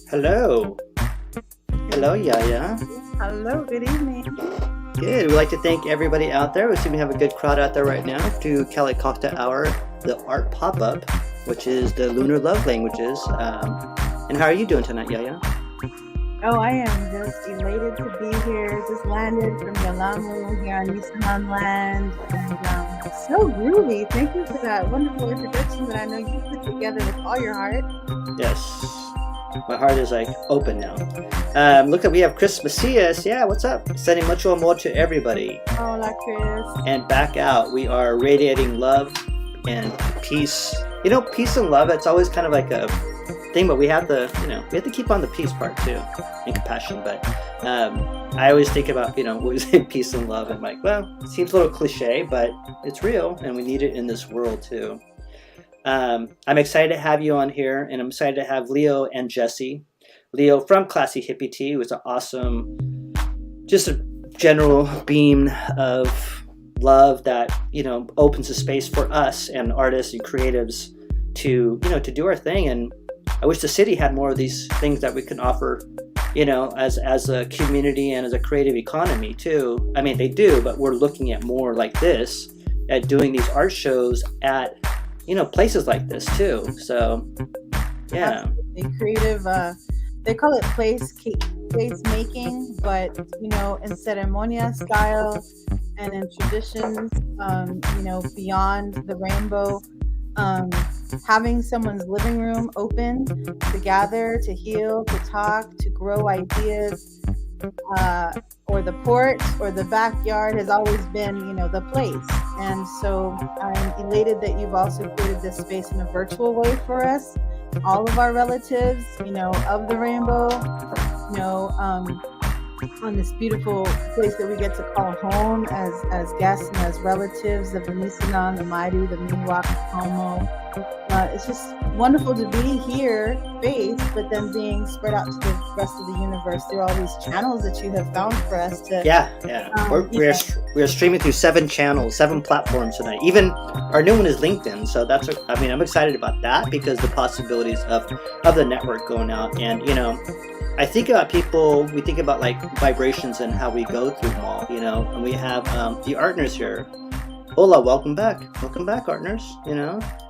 Hello. Hello, yAyA. Hello, good evening. Good. We'd like to thank everybody out there. We seem to have a good crowd out there right now to Cali Cocktail Hour, the art pop-up, which is the Lunar Love Languages. And how are you doing tonight, yAyA? Oh, I am just elated to be here. Just landed from Yalamu here on Nisanan land. And so groovy. Thank you for that wonderful introduction that I know you put together with all your heart. Yes. My heart is like open now. Look at, we have Chris Macias. Yeah, what's up? Sending mucho amor to everybody. Hola, Chris. And back out, we are radiating love and peace. You know, peace and love, it's always kind of like a thing, but we have to, we have to keep on the peace part too, and compassion. But I always think about, what is it, peace and love? And I'm like, well, it seems a little cliche, but it's real, and we need it in this world too. I'm excited to have you on here, and I'm excited to have Leo and Jesse. Leo from Classy Hippie Tea, who is an awesome, just a general beam of love that, opens a space for us and artists and creatives to, to do our thing. And I wish the city had more of these things that we can offer, as a community and as a creative economy too. I mean, they do, but we're looking at more like this, at doing these art shows at, places like this too. So, yeah. Absolutely. Creative, they call it place making, but, in ceremonia style and in traditions, beyond the rainbow. Having someone's living room open to gather, to heal, to talk, to grow ideas, or the porch or the backyard has always been, the place. And so I'm elated that you've also created this space in a virtual way for us, all of our relatives, of the rainbow, on this beautiful place that we get to call home as guests and as relatives of the Nisanan, the Maidu, the Miwok, the Pomo. It's just wonderful to be here, based, but then being spread out to the rest of the universe through all these channels that you have found for us to. We're streaming through 7 channels, 7 platforms tonight. Even our new one is LinkedIn, so I'm excited about that because the possibilities of the network going out. And I think about people, we think about like vibrations and how we go through them all, and we have the Artners here. Hola, welcome back, Artners.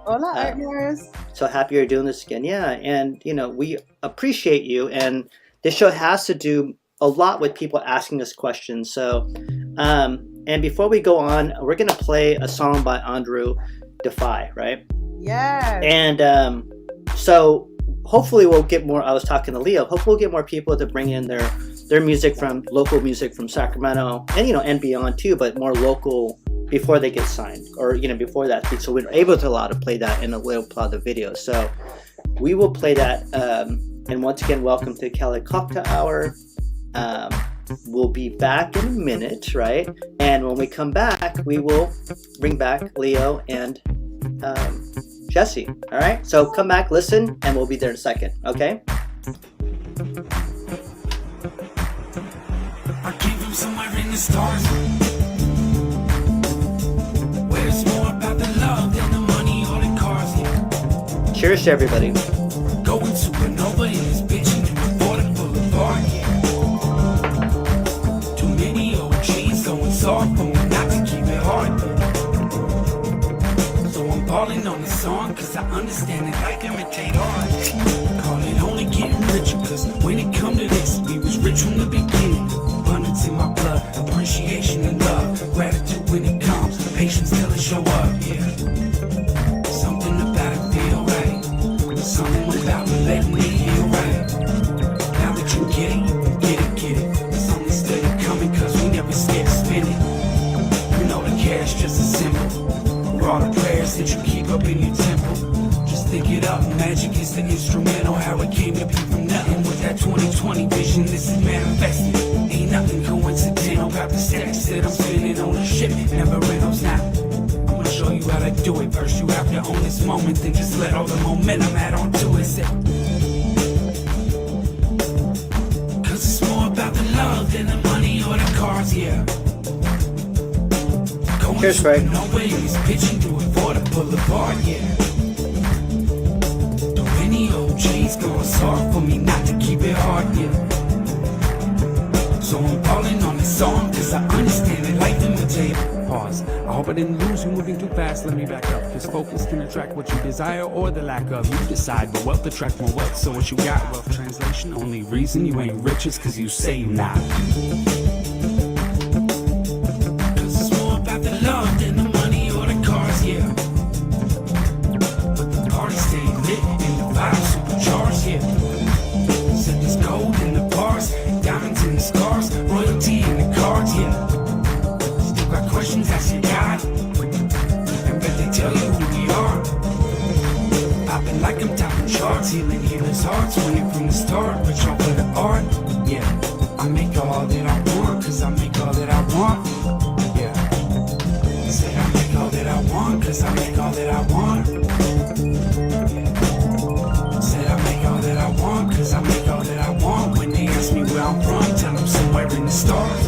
Hola, Artners. So happy you're doing this again. Yeah, and we appreciate you, and this show has to do a lot with people asking us questions. So, and before we go on, we're gonna play a song by Andrew Defy, right? Yes. And so hopefully we'll get more. I was talking to Leo. Hopefully we'll get more people to bring in their music from local music from Sacramento and and beyond too, but more local before they get signed or before that. So we're able to allow to play that in a little part of the video. So we will play that. And once again, welcome to Cali Cocktail Hour. We'll be back in a minute, right? And when we come back, we will bring back Leo and Jesse. All right, so come back, listen, and we'll be there in a second. Okay. I came from somewhere in the stars, where it's more about the love than the money or the cars. Yeah. Cheers to everybody. Going supernova in this bitch and Border Boulevard. Yeah. Too many OGs going soft, but we're not to keep it hard. Balling on the song, cause I understand that I can imitate art. Call it only getting richer, cause when it come to this, we was rich from the beginning. Abundance in my blood, appreciation and love. Gratitude when it comes, patience till it show up, yeah. Something about it feel right. Something about it letting me feel right. Now that you get it, you can get it. Something steady coming, cause we never scared to spend it. You know the cash just a symbol. All the prayers that you keep up in your temple. Just think it up, magic is the instrumental. How it came to be from nothing. With that 2020 vision, this is manifested. Ain't nothing coincidental. Got the stacks that I'm spinning on a ship. Never rentals now. I'm gonna show you how to do it. First you have to own this moment, then just let all the momentum add on to it. Cause it's more about the love than the money or the cars, yeah. Cheers, Frank. No way he's pitching through it for the boulevard, yeah. Too many OGs G's going soft for me not to keep it hard, yeah. So I'm falling on this song, cause I understand it like imitate. Pause. I hope I didn't lose you moving too fast. Let me back up. Cause focus can attract what you desire or the lack of. You decide, but wealth attract more wealth. So what you got? Wealth translation. Only reason you ain't rich is cause you say you not. Cause it's more about the love than the money or the cars, yeah. But the party stay lit and the vibe supercharged, yeah. Said there's gold in the bars, diamonds in the scars, royalty in the cards, yeah. Still got questions, ask your God. And bet they tell you who we are. Popping like I'm topping charts, healing healers' hearts, winning from the start, rich off of the art, yeah. I make all that I want, cause I make all that I want, yeah. Said I make all that I want, cause I make all that I want, yeah. Said I make all that I want, cause I make all that I want. When they ask me where I'm from, tell them somewhere in the stars.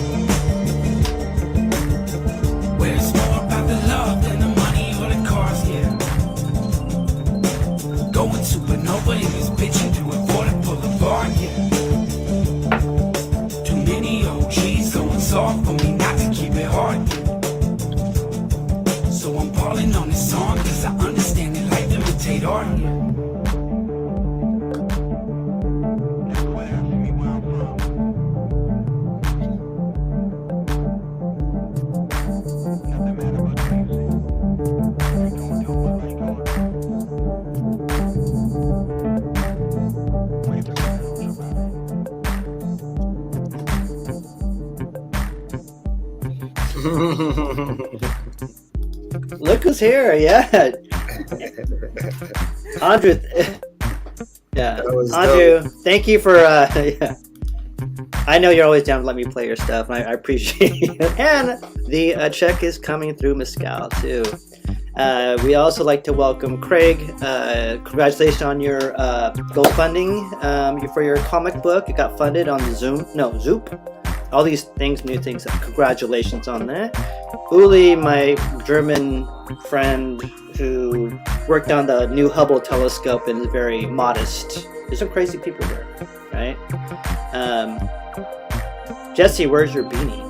Where it's more about the love than the money or the cars, yeah. Going supernova in this bitch and doing 40 Boulevard, yeah. Too many OGs going soft for me not to keep it hard, yeah. So I'm falling on this song cause I understand it like imitate art, yeah. Look who's here, yeah. Andrew, yeah. Andrew, thank you for, yeah. I know you're always down to let me play your stuff, and I appreciate it. And the check is coming through Mescal, too. We also like to welcome Craig. Congratulations on your GoFunding for your comic book. It got funded on Zoop. All these things, new things. Congratulations on that. Uli, my German friend who worked on the new Hubble telescope and is very modest. There's some crazy people there, right? Jesse, where's your beanie?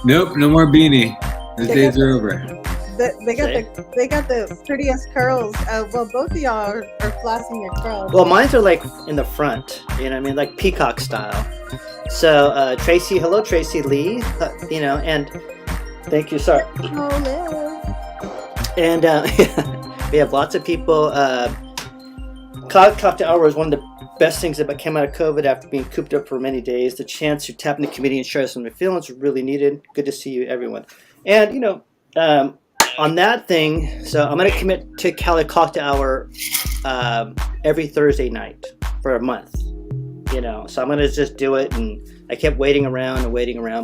Nope, no more beanie. Those days are over. They got the prettiest curls. Well, both of y'all are flossing your curls. Well, mine are like in the front, you know what I mean, like peacock style. So Tracy, hello Tracy Lee, you know, and thank you, sorry. And we have lots of people. Cali Cocktail Hour was one of the best things that came out of COVID after being cooped up for many days. The chance to tap into the community and share some of their feelings was really needed. Good to see you, everyone. And, you know, on that thing, so I'm going to commit to Cali Cocktail Hour every Thursday night for a month, you know. So I'm going to just do it, and I kept waiting around,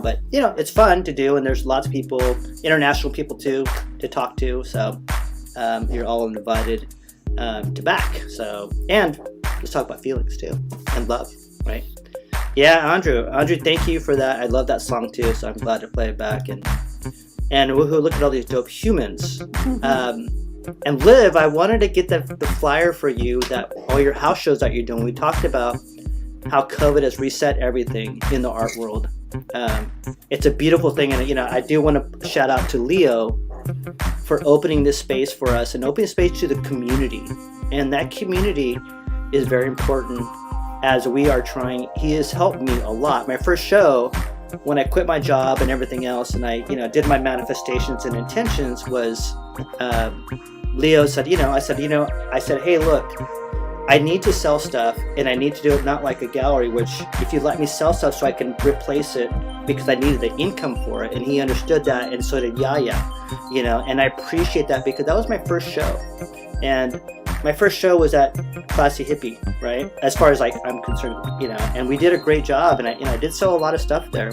but, you know, it's fun to do, and there's lots of people, international people, too, to talk to, so you're all invited to back. So, and let's talk about feelings, too, and love, right? Yeah, Andrew, thank you for that. I love that song, too, so I'm glad to play it back, and woohoo, look at all these dope humans. And Liv, I wanted to get the flyer for you, that all your house shows that you're doing. We talked about how COVID has reset everything in the art world. It's a beautiful thing, and, you know, I do want to shout out to Leo for opening this space for us and opening space to the community. And that community is very important as we are trying. He has helped me a lot. My first show, when I quit my job and everything else, and I, you know, did my manifestations and intentions, was Leo said, I said, hey, look, I need to sell stuff, and I need to do it not like a gallery, which if you let me sell stuff so I can replace it, because I needed the income for it. And he understood that, and so did yAyA, you know, and I appreciate that, because that was my first show. And my first show was at Classy Hippie, right? As far as like I'm concerned, you know, and we did a great job, and I did sell a lot of stuff there.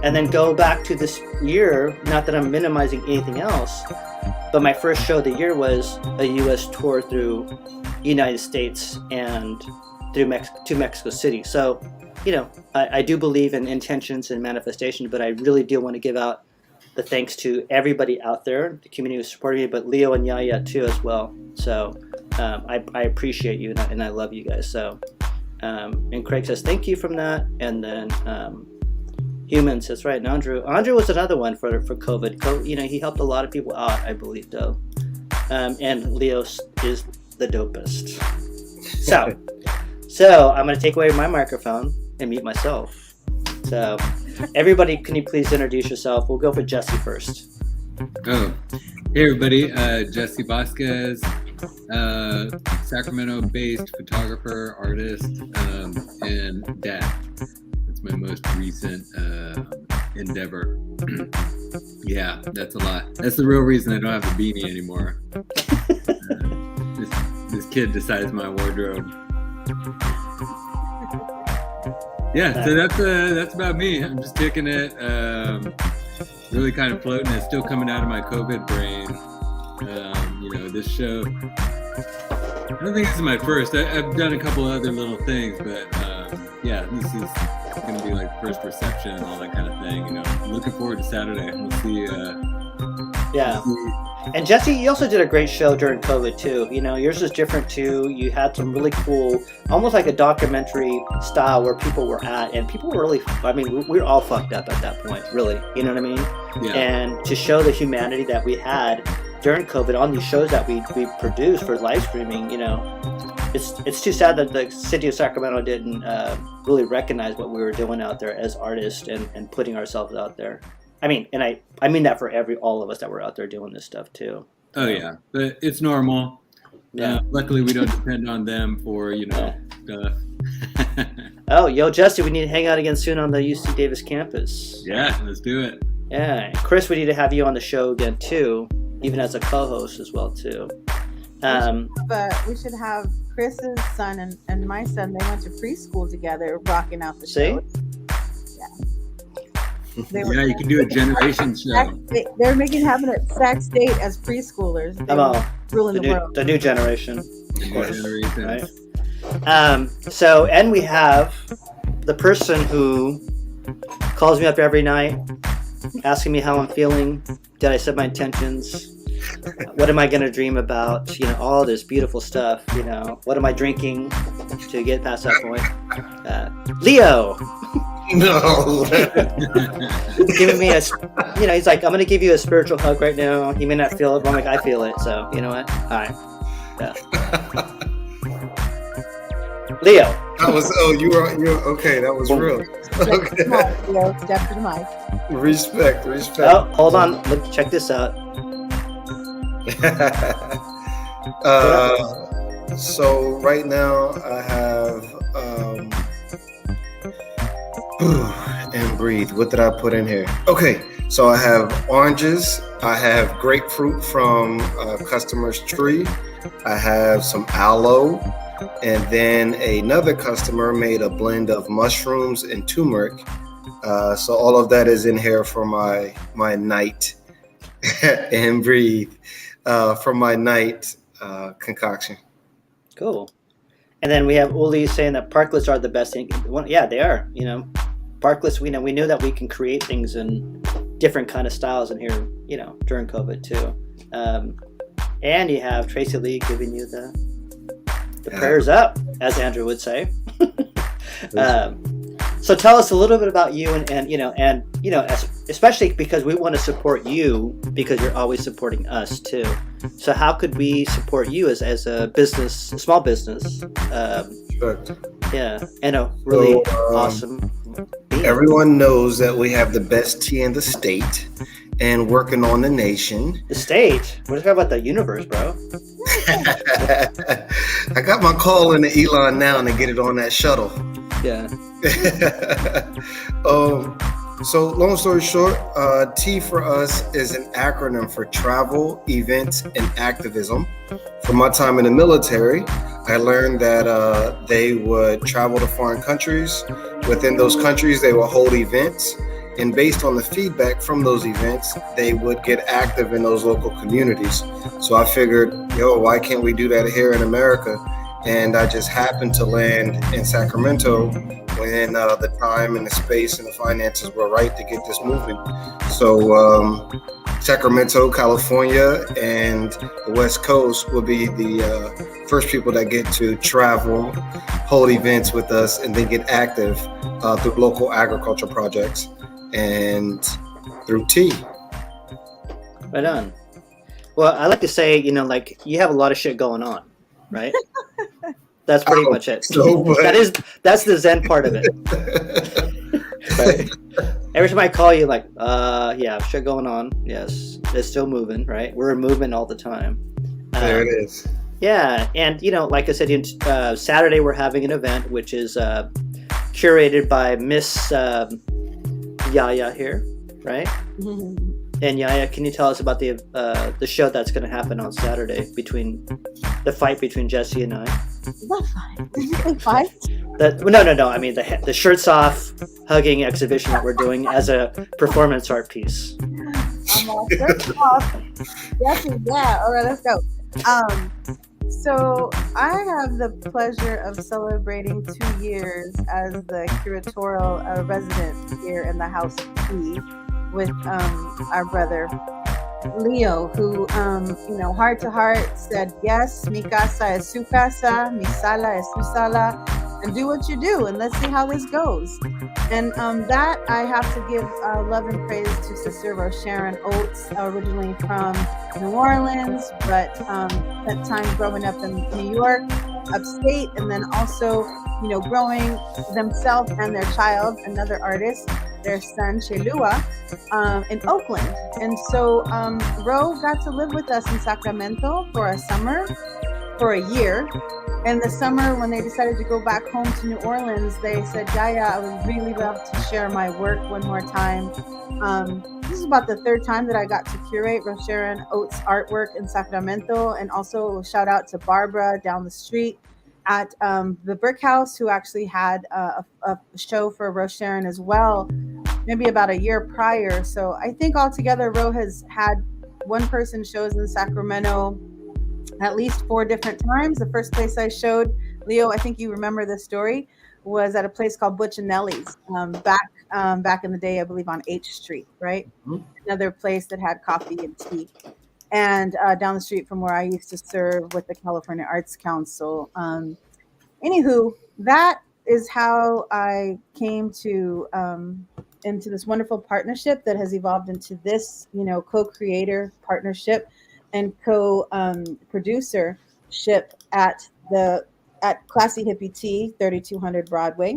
And then go back to this year, not that I'm minimizing anything else, but my first show of the year was a U.S. tour through United States and through to Mexico City. So, you know, I do believe in intentions and manifestation, but I really do want to give out the thanks to everybody out there, the community who supported me, but Leo and yAyA too as well. So I appreciate you, and I love you guys. So and Craig says thank you from that, and then Human says right. And Andrew was another one for COVID. You know, he helped a lot of people out, I believe, though. And Leo is the dopest. So I'm going to take away my microphone and mute myself. So everybody, can you please introduce yourself? We'll go for Jesse first. Oh, hey everybody, Jesse Vasquez, Sacramento-based photographer, artist, and dad. That's my most recent endeavor. Yeah, that's a lot. That's the real reason I don't have a beanie anymore. This kid decides my wardrobe. Yeah, so that's about me. I'm just kicking it. Really kind of floating. It's still coming out of my COVID brain. You know, this show, I don't think this is my first. I've done a couple other little things, but yeah, this is going to be like first reception and all that kind of thing. You know, I'm looking forward to Saturday. We'll see. Yeah. And Jesse, you also did a great show during COVID too. You know, yours was different too. You had some really cool, almost like a documentary style where people were at, and people were really, I mean, we were all fucked up at that point, really. You know what I mean? Yeah. And to show the humanity that we had during COVID on these shows that we produced for live streaming, you know, it's too sad that the city of Sacramento didn't really recognize what we were doing out there as artists and putting ourselves out there. I mean, and I mean that for all of us that were out there doing this stuff too. Oh yeah, but it's normal. Yeah. Luckily, we don't depend on them for, you know, stuff. Oh, yo, Jesse, we need to hang out again soon on the UC Davis campus. Yeah, let's do it. Yeah, and Chris, we need to have you on the show again too, even as a co-host as well too. But we should have Chris's son and my son. They went to preschool together, rocking out the show. Yeah, you can do a generation show. They're having it Sac State as preschoolers. They're ruling the world. The new generation. The new generation. Right? So, and we have the person who calls me up every night, asking me how I'm feeling. Did I set my intentions? What am I going to dream about? You know, all this beautiful stuff. You know, what am I drinking to get past that point? Leo. No. Giving me you know, he's like, I'm going to give you a spiritual hug right now. You may not feel it, but I'm like, I feel it. So, you know what? All right. Yeah. Leo. That was, you're okay. That was real. Okay. Leo, step to the mic. Respect. Oh, hold on. Look, check this out. So right now I have and breathe. What did I put in here? Okay, so I have oranges. I have grapefruit from a customer's tree. I have some aloe, and then another customer made a blend of mushrooms and turmeric. So all of that is in here for my night and breathe for my night concoction. Cool. And then we have Uli saying that parklets are the best thing. Yeah, they are. You know, parklets. We knew that we can create things in different kind of styles in here. You know, during COVID too. And you have Tracy Lee giving you the prayers up, as Andrew would say. So tell us a little bit about you, and especially because we want to support you because you're always supporting us too. So how could we support you as a business, small business? Yeah, and a really awesome. Everyone knows that we have the best tea in the state, and working on the nation. The state? We're talking about the universe, bro. I got my call in the Elon now to get it on that shuttle. Yeah. So long story short, T for us is an acronym for travel, events, and activism. From my time in the military, I learned that they would travel to foreign countries. Within those countries, they would hold events. And based on the feedback from those events, they would get active in those local communities. So I figured, why can't we do that here in America? And I just happened to land in Sacramento when the time and the space and the finances were right to get this moving. So Sacramento, California, and the West Coast will be the first people that get to travel, hold events with us, and then get active through local agriculture projects and through tea. Right on. Well, I like to say, like you have a lot of shit going on, right? That's pretty much it. That's the Zen part of it. Right? Every time I call you, like, yeah, shit going on. Yes, it's still moving, right? We're in movement all the time. There it is. Yeah, and like I said, Saturday we're having an event which is curated by Miss yAyA here, right? Mm-hmm. And yAyA, can you tell us about the show that's going to happen on Saturday the fight between Jesse and I? What fight? Did you say fight? No. I mean the shirts off hugging exhibition that we're doing as a performance art piece. I'm all shirts off. Jesse, yeah. All right, let's go. So I have the pleasure of celebrating 2 years as the curatorial resident here in the House of Tea with our brother Leo, who heart to heart said, yes, mi casa es su casa, mi sala es su sala, and do what you do, and let's see how this goes. And that I have to give love and praise to Sister Sharon Oates, originally from New Orleans, but spent time growing up in New York, upstate, and then also, growing themselves and their child, another artist, their son Chelua, in Oakland. And so Ro got to live with us in Sacramento for a summer, for a year. And the summer when they decided to go back home to New Orleans, they said, yAyA, I would really love to share my work one more time. This is about the third time that I got to curate Sharon Oates' artwork in Sacramento. And also shout out to Barbara down the street at the Brick House, who actually had a show for Sharon as well, maybe about a year prior. So I think altogether Ro has had one-person shows in Sacramento at least 4 different times. The first place I showed, Leo, I think you remember this story, was at a place called Butch and Nellie's back in the day, I believe on H Street, right? Mm-hmm. Another place that had coffee and tea. And down the street from where I used to serve with the California Arts Council. Anywho, that is how I came to into this wonderful partnership that has evolved into this, co-creator partnership and co-producership at Classy Hippie Tea, 3200 Broadway,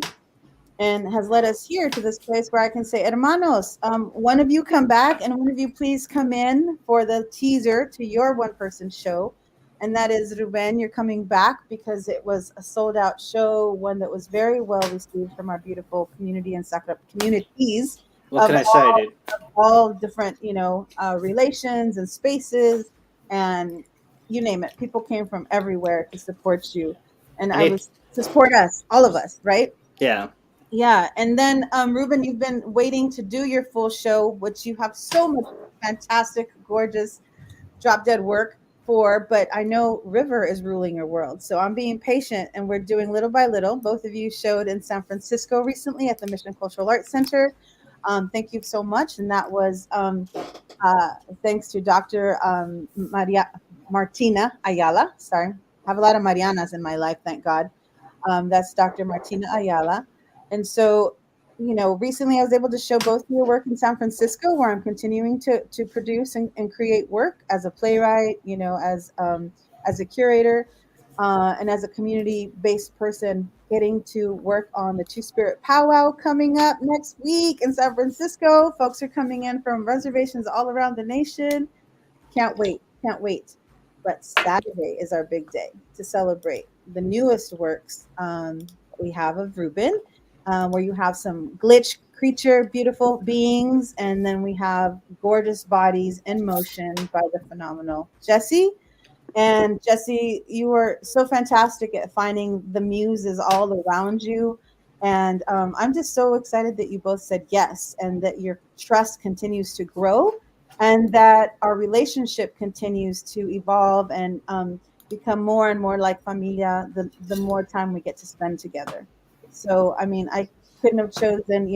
and has led us here to this place where I can say, hermanos, one of you come back and one of you please come in for the teaser to your one-person show. And that is, Ruben, you're coming back because it was a sold-out show, one that was very well received from our beautiful community and communities. What can I say, dude? All different, relations and spaces, and you name it. People came from everywhere to support you, and I was to support us, all of us, right? Yeah. Yeah, and then Ruben, you've been waiting to do your full show, which you have so much fantastic, gorgeous, drop-dead work for, but I know River is ruling your world. So I'm being patient, and we're doing little by little. Both of you showed in San Francisco recently at the Mission Cultural Arts Center. Thank you so much. And that was thanks to Dr. Martina Ayala. Sorry, I have a lot of Marianas in my life, thank God. That's Dr. Martina Ayala. And so, recently I was able to show both of your work in San Francisco, where I'm continuing to produce and create work as a playwright, as a curator, and as a community-based person, getting to work on the Two-Spirit Powwow coming up next week in San Francisco. Folks are coming in from reservations all around the nation. Can't wait. But Saturday is our big day to celebrate the newest works we have of Ruben, where you have some glitch creature, beautiful beings, and then we have gorgeous bodies in motion by the phenomenal Jesse. And Jesse, you were so fantastic at finding the muses all around you. And I'm just so excited that you both said yes, and that your trust continues to grow, and that our relationship continues to evolve and become more and more like familia the more time we get to spend together. So I mean, I couldn't have chosen,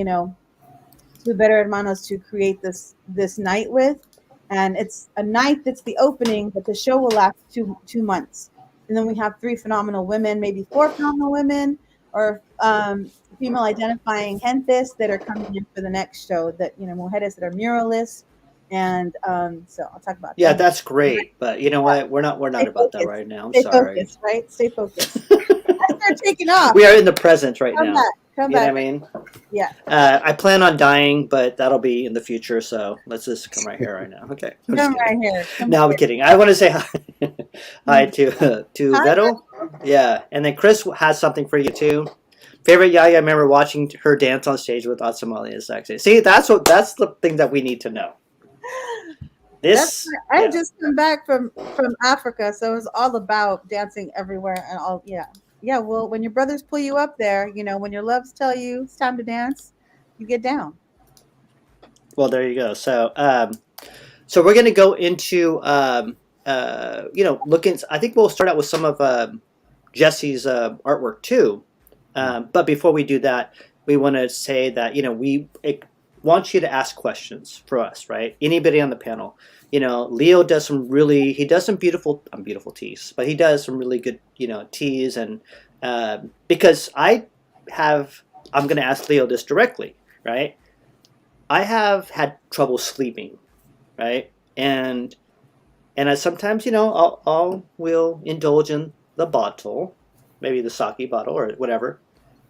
two better hermanos to create this night with. And it's a night that's the opening, but the show will last 2 months. And then we have 3 phenomenal women, maybe 4 phenomenal women, or female identifying gentes that are coming in for the next show, that, mujeres that are muralists. And so I'll talk about Yeah, that. that's great. But you know what? We're not Stay about that focused. right now. I'm Stay sorry. focused, right? Stay focused. I start taking off. We are in the present right Come now. back. Come You know back. what I mean? Yeah. I plan on dying, but that'll be in the future. So let's just come right here, right now. Okay. I'm just Come right kidding. here. Come No, I'm here. kidding. I want to say hi to Hi. Vettel. Yeah, and then Chris has something for you too. Favorite yAyA? I remember watching her dance on stage with Atsamali is sexy. See, that's the thing that we need to know. I just come back from Africa, so it's all about dancing everywhere and all. Yeah. Well, when your brothers pull you up there, when your loves tell you it's time to dance, you get down. Well, there you go. So, so we're gonna go into looking. I think we'll start out with some of Jesse's artwork too. But before we do that, we want to say that we want you to ask questions for us, right? Anybody on the panel. Leo does some beautiful teas, but he does some really good, teas. And because I'm going to ask Leo this directly, right? I have had trouble sleeping, right? And I sometimes, we'll indulge in the bottle, maybe the sake bottle or whatever.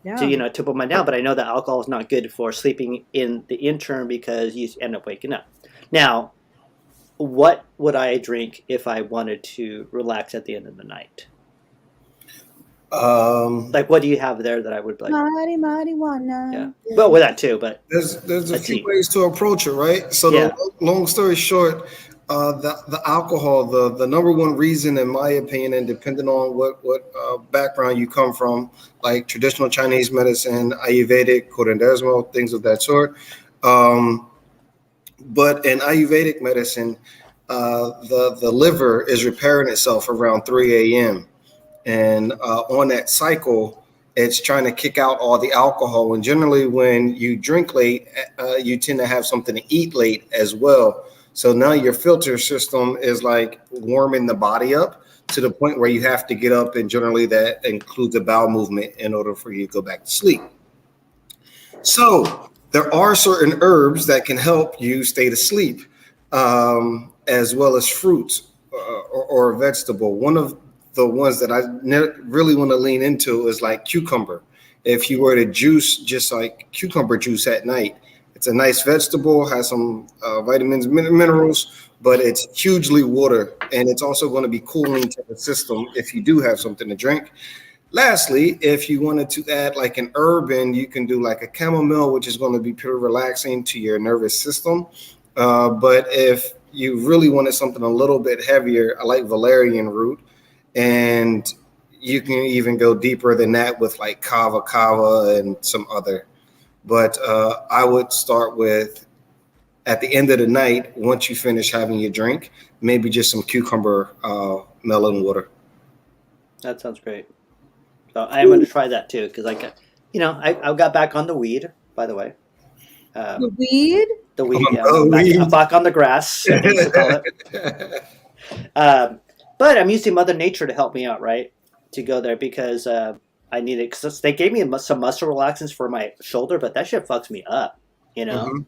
Yeah. To put mine down, but I know that alcohol is not good for sleeping in the interim because you end up waking up. Now, what would I drink if I wanted to relax at the end of the night? Like, what do you have there that I would like? Marijuana. Yeah, well, with that too, but there's a few ways to approach it, right? So, long story short, the alcohol, the number one reason, in my opinion, and depending on what background you come from, like traditional Chinese medicine, Ayurvedic, curandismo, things of that sort. But in Ayurvedic medicine, the liver is repairing itself around 3 a.m. And on that cycle, it's trying to kick out all the alcohol. And generally, when you drink late, you tend to have something to eat late as well. So now your filter system is like warming the body up to the point where you have to get up. And generally, that includes a bowel movement in order for you to go back to sleep. So there are certain herbs that can help you stay to sleep, as well as fruits or vegetable. One of the ones that I really want to lean into is like cucumber. If you were to juice just like cucumber juice at night, it's a nice vegetable, has some vitamins, minerals, but it's hugely water. And it's also going to be cooling to the system if you do have something to drink. Lastly, if you wanted to add like an herb in, you can do like a chamomile, which is going to be pretty relaxing to your nervous system. But if you really wanted something a little bit heavier, I like valerian root. And you can even go deeper than that with like kava and some other. But I would start with, at the end of the night, once you finish having your drink, maybe just some cucumber melon water. That sounds great. So I'm going to try that too, because I got back on the weed, by the way. The weed? The weed, yeah. I'm back on the grass, I used to call it. But I'm using Mother Nature to help me out, right? To go there because I needed, because they gave me some muscle relaxants for my shoulder, but that shit fucks me up, Mm-hmm.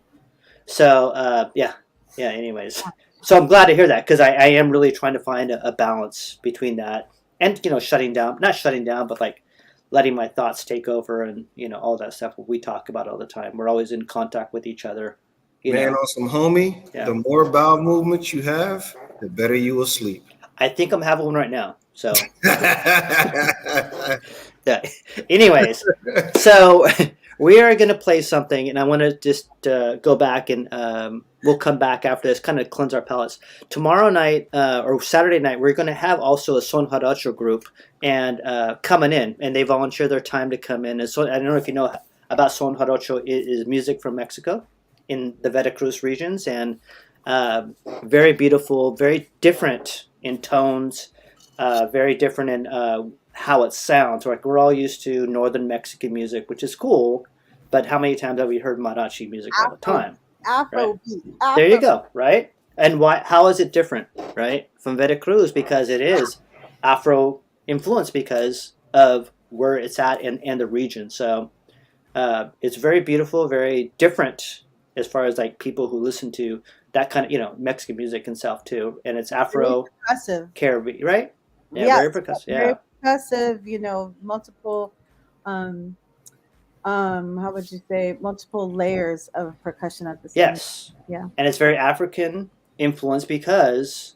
So, yeah. Anyways, so I'm glad to hear that because I am really trying to find a balance between that and not shutting down, but like letting my thoughts take over and all that stuff we talk about all the time. We're always in contact with each other. Man, awesome, homie. Yeah. The more bowel movements you have, the better you will sleep. I think I'm having one right now. So, yeah. Anyways, so we are going to play something, and I want to just go back and we'll come back after this, kind of cleanse our palates. Tomorrow night or Saturday night, we're going to have also a Son Jarocho group and coming in, and they volunteer their time to come in. And so I don't know if you know about Son Jarocho. It is music from Mexico in the Veracruz regions, and very beautiful, very different in tones, very different in how it sounds. Like we're all used to northern Mexican music, which is cool, but how many times have we heard mariachi music all the time? Afro beat. There you go, right? And why? How is it different, right, from Veracruz? Because it is Afro influenced because of where it's at and the region. So it's very beautiful, very different as far as like people who listen to that kind of Mexican music itself too, and it's Afro Caribbean, right? Yeah, very percussive. Yeah, very percussive. Multiple. How would you say, multiple layers of percussion at the same time. Yeah. And it's very African influenced because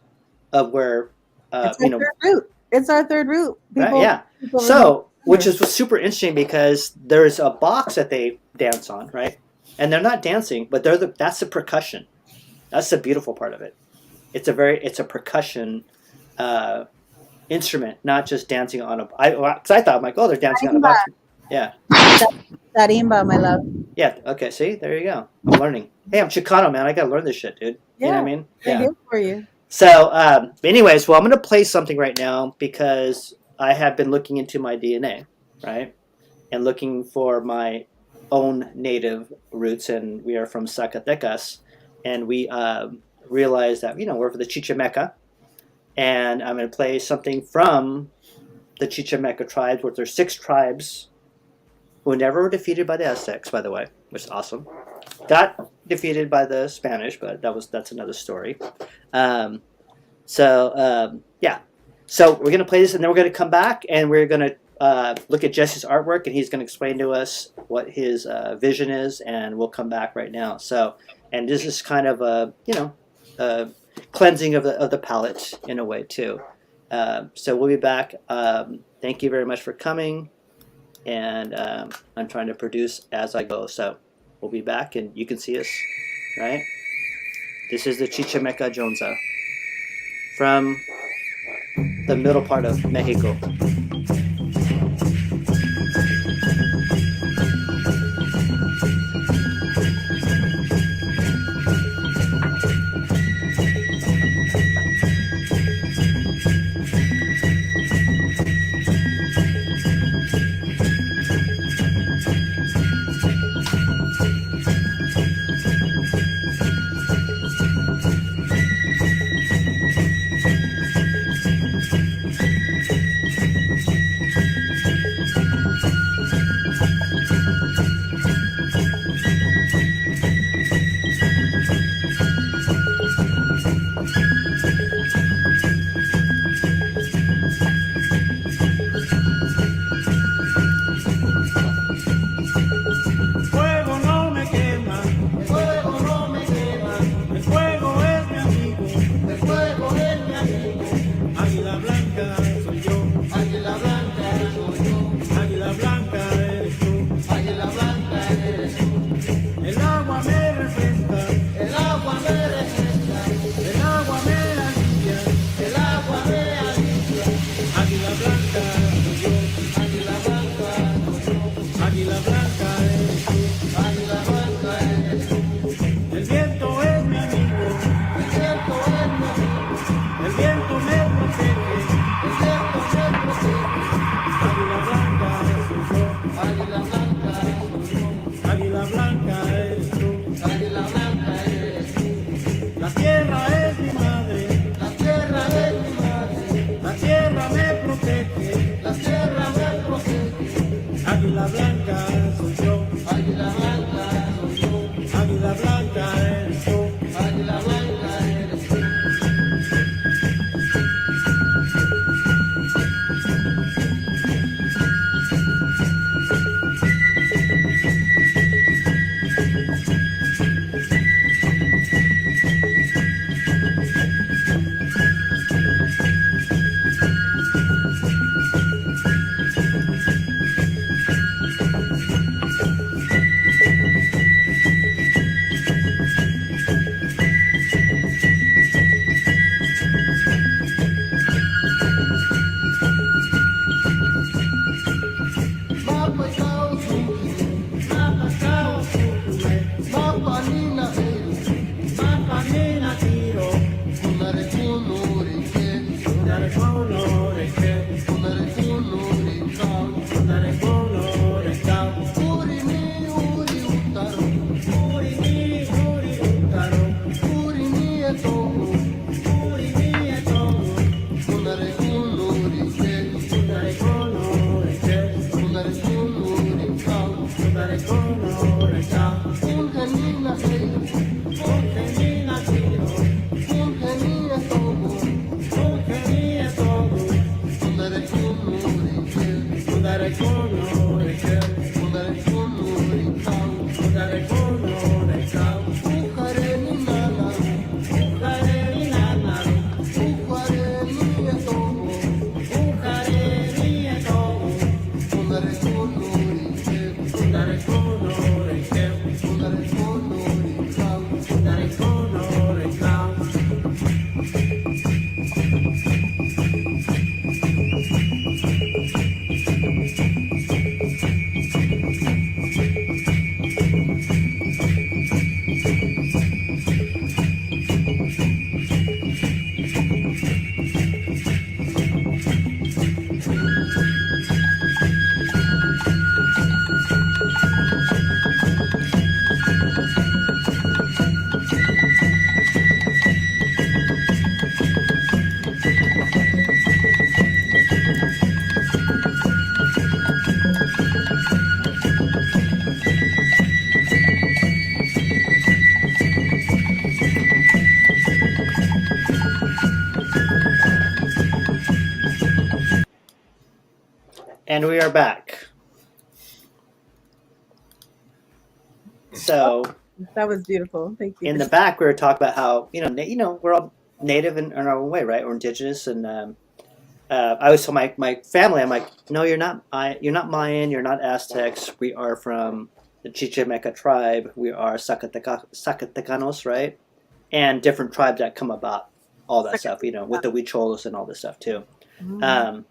of where it's our third root. It's our third root. People so which is super interesting because there's a box that they dance on, right? And they're not dancing, but that's the percussion. That's the beautiful part of it. It's a percussion instrument, not just dancing on a. Because I thought, I'm like, oh, they're dancing on a box. Yeah. Tarimba, my love. Yeah. Okay. See, there you go. I'm learning. Hey, I'm Chicano, man. I gotta learn this shit, dude. You know what I mean? Yeah. Good for you. So, anyways, well, I'm gonna play something right now because I have been looking into my DNA, right, and looking for my own native roots, and we are from Zacatecas, and we realized that we're for the Chichimeca, and I'm gonna play something from the Chichimeca tribes, where there's 6 tribes. Who never were defeated by the Aztecs, by the way, which is awesome. Got defeated by the Spanish, but that's another story. So we're gonna play this, and then we're gonna come back, and we're gonna look at Jesse's artwork, and he's gonna explain to us what his vision is, and we'll come back right now. So, and this is kind of a cleansing of the palate in a way too. So we'll be back. Thank you very much for coming. And I'm trying to produce as I go. So we'll be back, and you can see us, right? This is the Chichimeca Jonza from the middle part of Mexico. And we are back. So That was beautiful. Thank you. in the back, we were talking about how we're all native in our own way, right? We're indigenous, and I always tell my family, I'm like, no, you're not Mayan, you're not Aztecs. We are from the Chichimeca tribe. We are Zacatecanos, right? And different tribes that come about all that stuff, with the Huicholos and all this stuff too. Mm.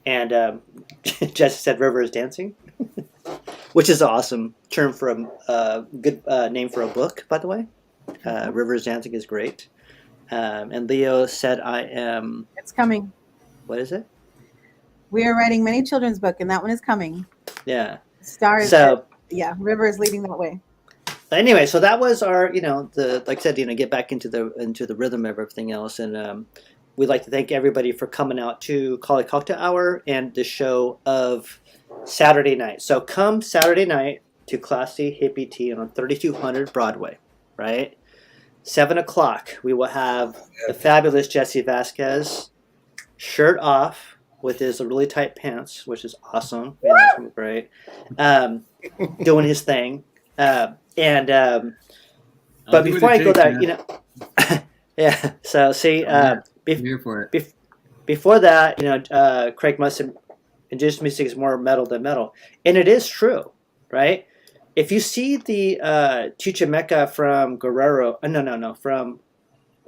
And Jesse said river is dancing, which is an awesome term for a good name for a book, by the way. River is dancing is great. And Leo said, I am... It's coming. What is it? We are writing many children's book, and that one is coming. Yeah. Star is River is leading that way. Anyway, so that was our, like I said, get back into the rhythm of everything else, and we'd like to thank everybody for coming out to Cali Cocktail Hour and the show of Saturday night. So come Saturday night to Classy Hippie Tea on 3200 Broadway, right? 7 o'clock, we will have the fabulous Jesse Vasquez, shirt off with his really tight pants, which is awesome. Man, that's gonna be great. Doing his thing. But before I go there, yeah. So see, I'm here for it. Before that, Craig must have indigenous music is more metal than metal, and it is true, right? If you see the Chichimeca from Guerrero, from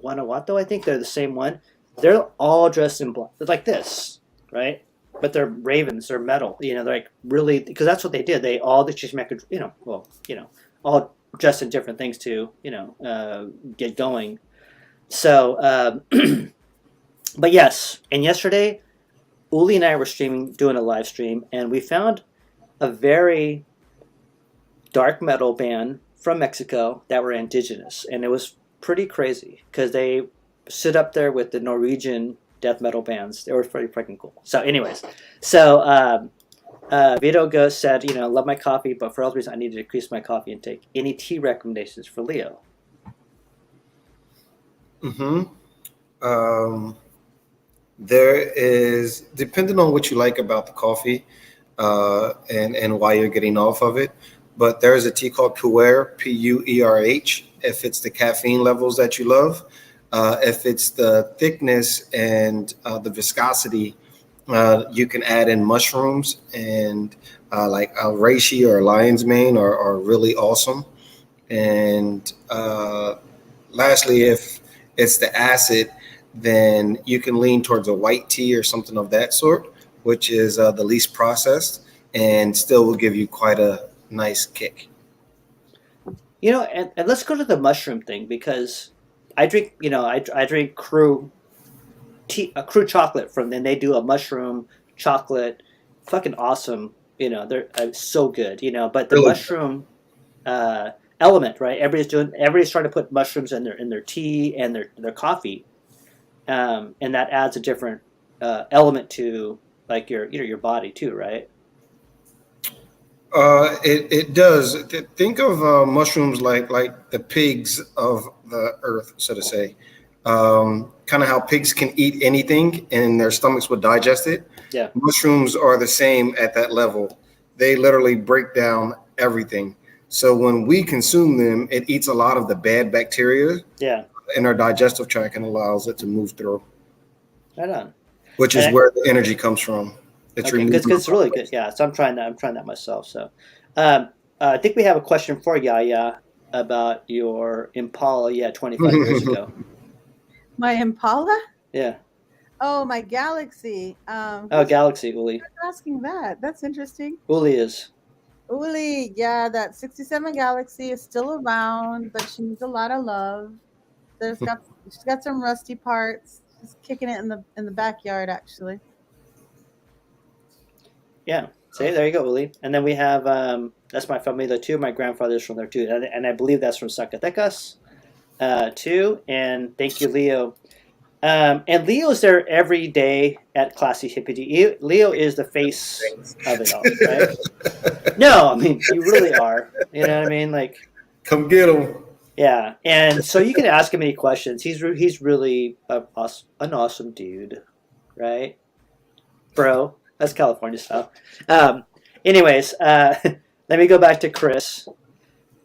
Guanajuato, I think they're the same one. They're all dressed in black, like this, right? But they're ravens, they're metal. They're like really, because that's what they did. The Chichimeca, all dressed in different things to, get going. So, but yes, and yesterday, Uli and I were doing a live stream, and we found a very dark metal band from Mexico that were indigenous, and it was pretty crazy because they stood up there with the Norwegian death metal bands. They were pretty freaking cool. So, anyways, Vito Ghost said, love my coffee, but for health reasons, I need to decrease my coffee intake. Any tea recommendations for Leo? There is, depending on what you like about the coffee and why you're getting off of it, but there is a tea called Puer, Puerh, if it's the caffeine levels that you love. If it's the thickness and the viscosity, you can add in mushrooms, and like reishi or lion's mane are really awesome. And lastly, if it's the acid, then you can lean towards a white tea or something of that sort, which is the least processed and still will give you quite a nice kick. And let's go to the mushroom thing, because I drink, I drink crew chocolate from them. They do a mushroom chocolate, fucking awesome. They're so good. But the really? Mushroom element, right? Everybody's trying to put mushrooms in their tea and their coffee, and that adds a different element to like your body too, right? It does. Think of mushrooms like the pigs of the earth, so to say. kind of how pigs can eat anything and their stomachs would digest it. Yeah. Mushrooms are the same at that level. They literally break down everything. So when we consume them, it eats a lot of the bad bacteria in our digestive tract and allows it to move through. Right on. Which is where the energy comes from. It's really good. Yeah. So I'm trying that myself. So I think we have a question for yAyA about your Impala. Yeah, 25 years ago. My Impala? Yeah. Oh, my Galaxy. Galaxy, Uli. I'm asking that. That's interesting. Uli is. Uli, yeah, that 67 Galaxy is still around, but she needs a lot of love. She's got some rusty parts. She's kicking it in the backyard, actually. Yeah. See, there you go, Uli. And then we have that's my family too. My grandfather's from there too, and I believe that's from Zacatecas too. And thank you, Leo. And Leo's there every day at Classy Hippie. Leo is the face of it all, right? No, I mean, you really are. You know what I mean? Like, come get him. Yeah, and so you can ask him any questions. He's really an awesome dude, right, bro? That's California style. Anyways, let me go back to Chris.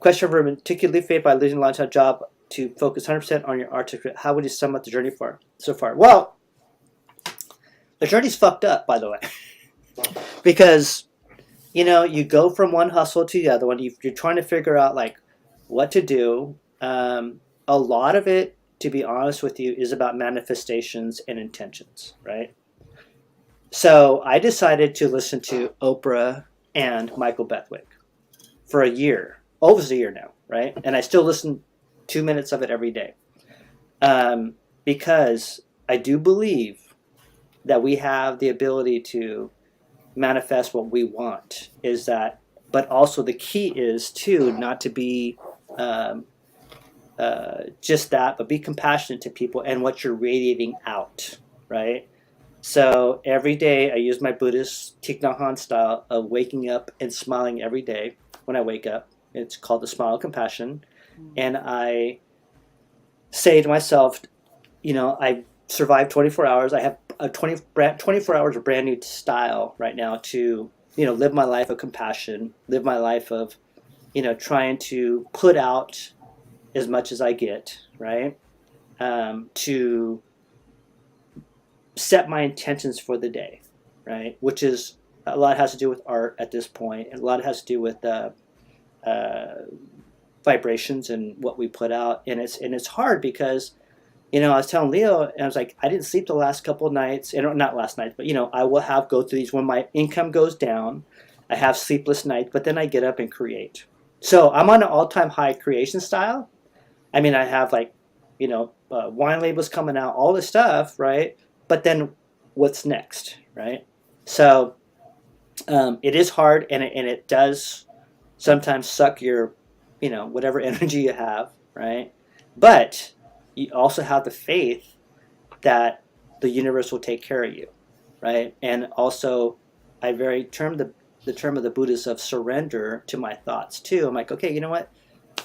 Question for Ruben: Took you leave faith by losing a long-time job to focus 100% on your art. How would you sum up the journey so far? Well, the journey's fucked up, by the way, because you go from one hustle to the other one. You're trying to figure out like what to do. A lot of it, to be honest with you, is about manifestations and intentions, right? So I decided to listen to Oprah and Michael Bethwick for a year, almost a year now, right? And I still listen 2 minutes of it every day, because I do believe that we have the ability to manifest what we want. But also the key is to not to be just that, but be compassionate to people and what you're radiating out, right? So every day I use my Buddhist Thich Nhat Hanh style of waking up and smiling every day when I wake up. It's called the smile of compassion. And I say to myself, I survived 24 hours. I have a 24 hours of brand new style right now to, live my life of compassion, live my life of, trying to put out as much as I get, right? To set my intentions for the day, right? Which is a lot has to do with art at this point, and a lot has to do with vibrations and what we put out. And it's hard because, I was telling Leo, and I was like, I didn't sleep the last couple of nights, and not last night, but I will go through these when my income goes down. I have sleepless nights, but then I get up and create. So I'm on an all-time high creation style. I mean, I have wine labels coming out, all this stuff, right? But then what's next, right? So it is hard, and it does sometimes suck your, whatever energy you have, right? But you also have the faith that the universe will take care of you, right? And also, I term the term of the Buddhists of surrender to my thoughts too. I'm like, okay, you know what?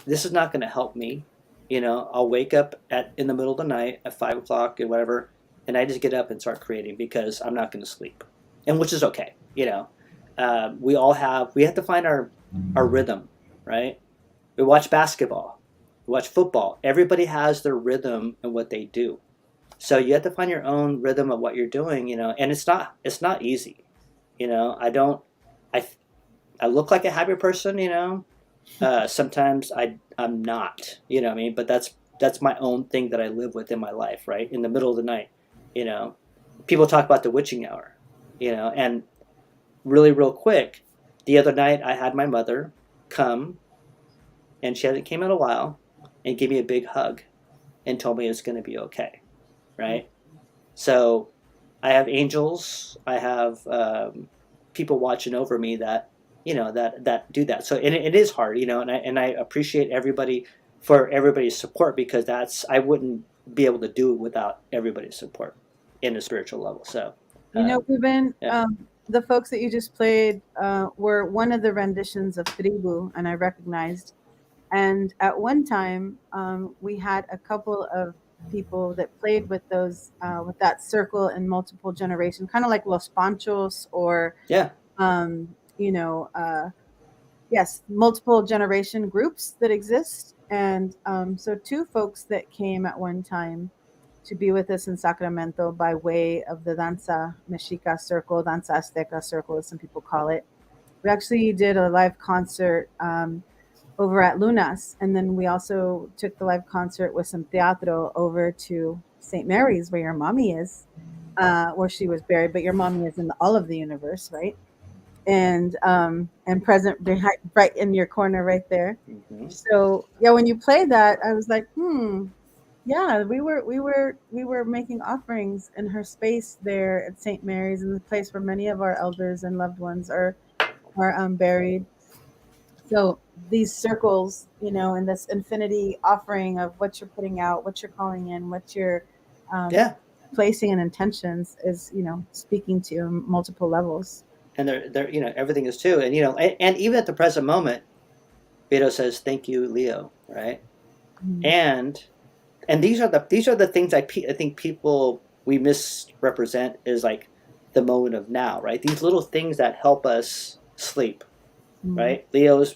This is not going to help me. I'll wake up in the middle of the night at 5 o'clock and whatever, and I just get up and start creating because I'm not going to sleep, and which is okay. We have to find our rhythm, right? We watch basketball, we watch football. Everybody has their rhythm and what they do. So you have to find your own rhythm of what you're doing, and it's not easy. I look like a happy person, sometimes I'm not, what I mean? But that's my own thing that I live with in my life, right? In the middle of the night, people talk about the witching hour, and really real quick, the other night I had my mother come, and she hasn't came in a while, and give me a big hug and told me it's going to be okay, right? So I have angels, I have people watching over me that that do that. So it is hard, and I appreciate everybody for everybody's support, because I wouldn't be able to do it without everybody's support in a spiritual level. So Ruben, yeah. The folks that you just played were one of the renditions of Tribu, and I recognized. And at one time, we had a couple of people that played with those with that circle in multiple generations, kind of like Los Panchos or Yeah. you know, yes, multiple generation groups that exist. And so two folks that came at one time to be with us in Sacramento by way of the Danza Mexica Circle, Danza Azteca Circle, as some people call it. We actually did a live concert over at Lunas, and then we also took the live concert with some teatro over to St. Mary's, where your mommy is, where she was buried. But your mommy is in all of the universe, right? And present behind, right in your corner, right there. Mm-hmm. So yeah, when you played that, I was like, yeah, we were making offerings in her space there at St. Mary's, in the place where many of our elders and loved ones are buried. So these circles, and this infinity offering of what you're putting out, what you're calling in, what you're placing in intentions is, speaking to you on multiple levels. And they're everything is too, and and even at the present moment, Beto says, "Thank you, Leo," right? Mm-hmm. And these are the things I think people we misrepresent is like the moment of now, right? These little things that help us sleep, mm-hmm. right? Leo's,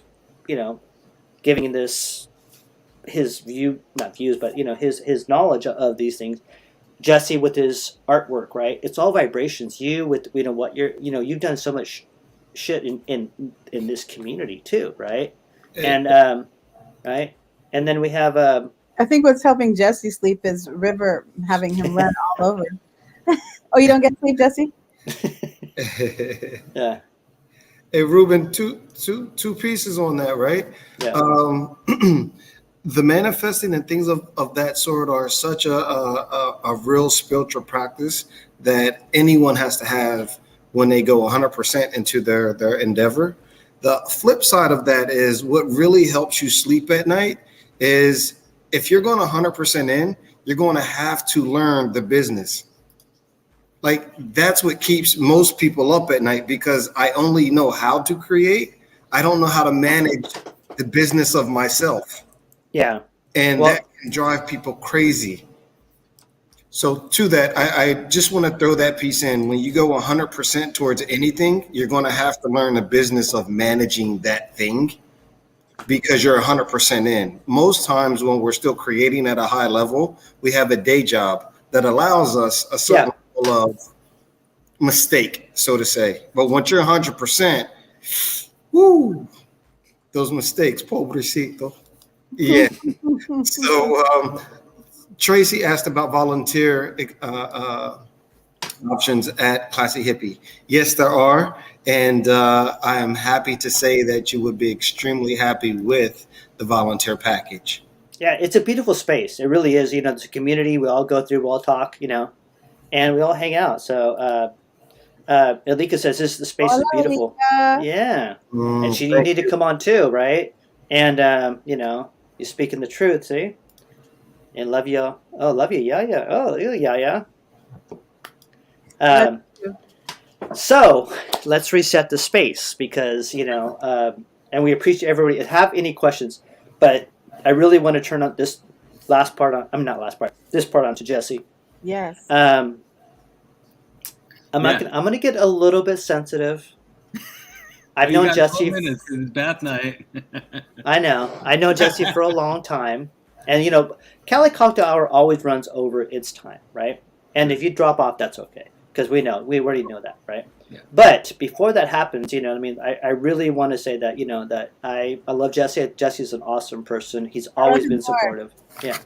giving this his not views, but his knowledge of these things. Jesse with his artwork, right? It's all vibrations. You with what you're you've done so much shit in this community too, right? And right, and then we have I think what's helping Jesse sleep is River having him run all over. Oh, you don't get sleep, Jesse? Yeah. Hey, Ruben, two pieces on that, right? Yeah. The manifesting and things of that sort are such a real spiritual practice that anyone has to have when they go 100% into their endeavor. The flip side of that is what really helps you sleep at night is if you're going 100% in, you're going to have to learn the business. Like that's what keeps most people up at night, because I only know how to create. I don't know how to manage the business of myself. Yeah. And that can drive people crazy. So to that, I just want to throw that piece in. When you go 100% towards anything, you're going to have to learn the business of managing that thing because you're 100% in. Most times when we're still creating at a high level, we have a day job that allows us a certain level of mistake, so to say. But once you're 100%, woo, those mistakes, pobrecito. Yeah. So Tracy asked about volunteer options at Classic Hippie. Yes, there are. And I am happy to say that you would be extremely happy with the volunteer package. Yeah, it's a beautiful space. It really is. It's a community. We all go through, we all talk, and we all hang out. So Elika says the space is beautiful. Yeah. And you need to come on too, right? And, you're speaking the truth, see? And love you. Oh, love you, yAyA. Oh, yAyA. So let's reset the space because, and we appreciate everybody. Have any questions, but I really want to turn on this last part on. I'm not last part. This part on to Jesse. Yes. I'm going to get a little bit sensitive. I've known Jesse. 12 minutes, it's bath night. I know Jesse for a long time, and Cali Cocktail Hour always runs over its time, right? And if you drop off, that's okay because we already know that, right? Yeah. But before that happens, I really want to say that that I love Jesse. Jesse's an awesome person. He's always been supportive. Yeah.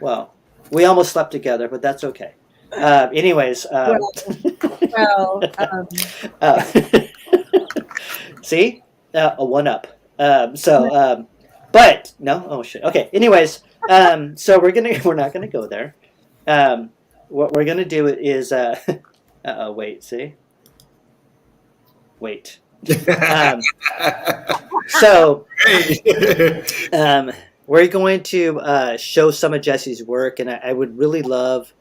Well, we almost slept together, but that's okay. Anyways. See, a one up. But no. Oh shit. Okay. Anyways, so we're not gonna go there. What we're gonna do is wait. See. Wait. So we're going to show some of Jesse's work, and I would really love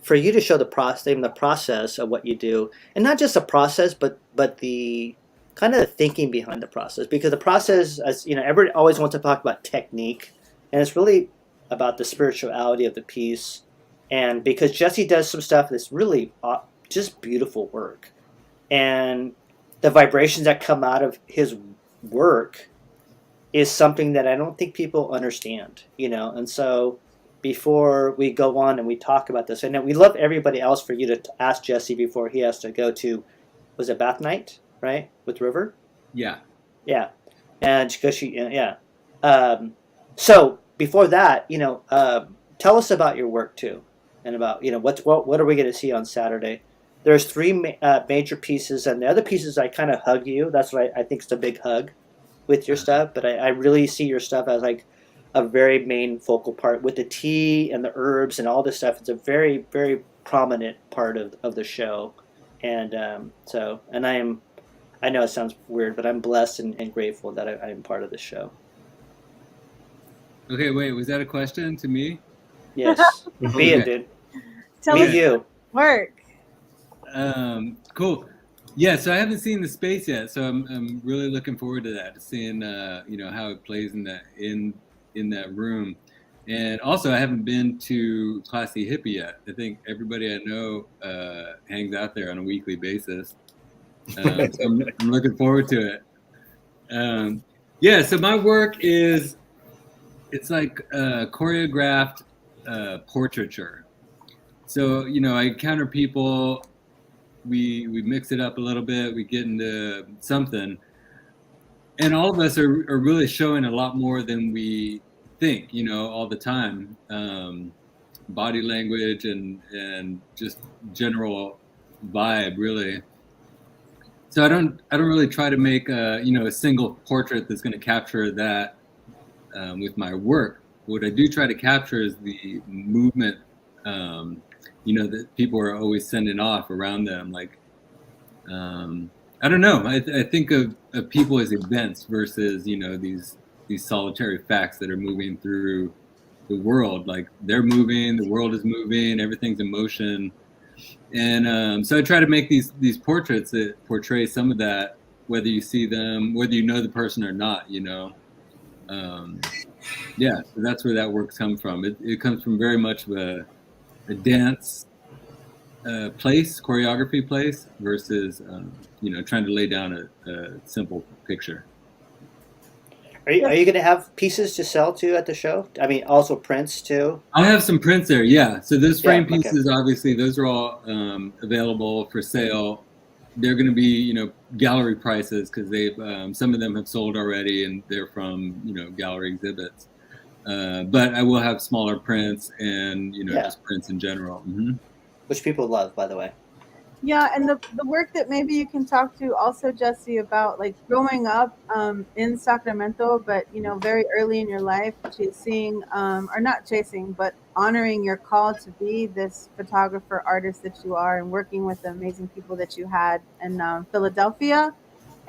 for you to show the process of what you do, and not just the process, but the kind of the thinking behind the process, because the process, as everybody always wants to talk about technique, and it's really about the spirituality of the piece, and because Jesse does some stuff that's really just beautiful work, and the vibrations that come out of his work is something that I don't think people understand, and so before we go on and we talk about this, and we love everybody else for you to ask Jesse before he has to go to, was it Bath Night, right, with River? Yeah. And because so before that, tell us about your work too, and about what are we going to see on Saturday? There's 3 major pieces, and the other pieces I kind of hug you. That's what I think is the big hug with your stuff. But I really see your stuff as like a very main focal part with the tea and the herbs and all this stuff. It's a very, very prominent part of the show, and I know it sounds weird, but I'm blessed and grateful that I'm part of this show. Okay, wait, was that a question to me? Yes. Be it, dude. Tell Me us you. work. Cool. Yeah, so I haven't seen the space yet, so I'm really looking forward to that, seeing how it plays in that room. And also, I haven't been to Classy Hippie yet. I think everybody I know hangs out there on a weekly basis. So I'm looking forward to it. So my work it's like choreographed portraiture. So, I encounter people, we mix it up a little bit, we get into something, and all of us are really showing a lot more than we think, all the time. Body language and just general vibe, really. So I don't really try to make a single portrait that's going to capture that with my work. What I do try to capture is the movement, that people are always sending off around them. Like, I don't know. I think of people as events versus these solitary facts that are moving through the world. Like, they're moving, the world is moving, everything's in motion. And so I try to make these portraits that portray some of that, whether you see them, whether you know the person or not, So that's where that work comes from. It comes from very much of a dance place, choreography place, versus trying to lay down a simple picture. Are you going to have pieces to sell too at the show? I mean, also prints too? I have some prints there, yeah. So those frame Yeah, okay. pieces, obviously, those are all available for sale. They're going to be, gallery prices, because they've some of them have sold already, and they're from gallery exhibits. But I will have smaller prints and just prints in general. Mm-hmm. Which people love, by the way. Yeah, and the work that maybe you can talk to also, Jesse, about like growing up in Sacramento, but very early in your life, but honoring your call to be this photographer, artist that you are, and working with the amazing people that you had in Philadelphia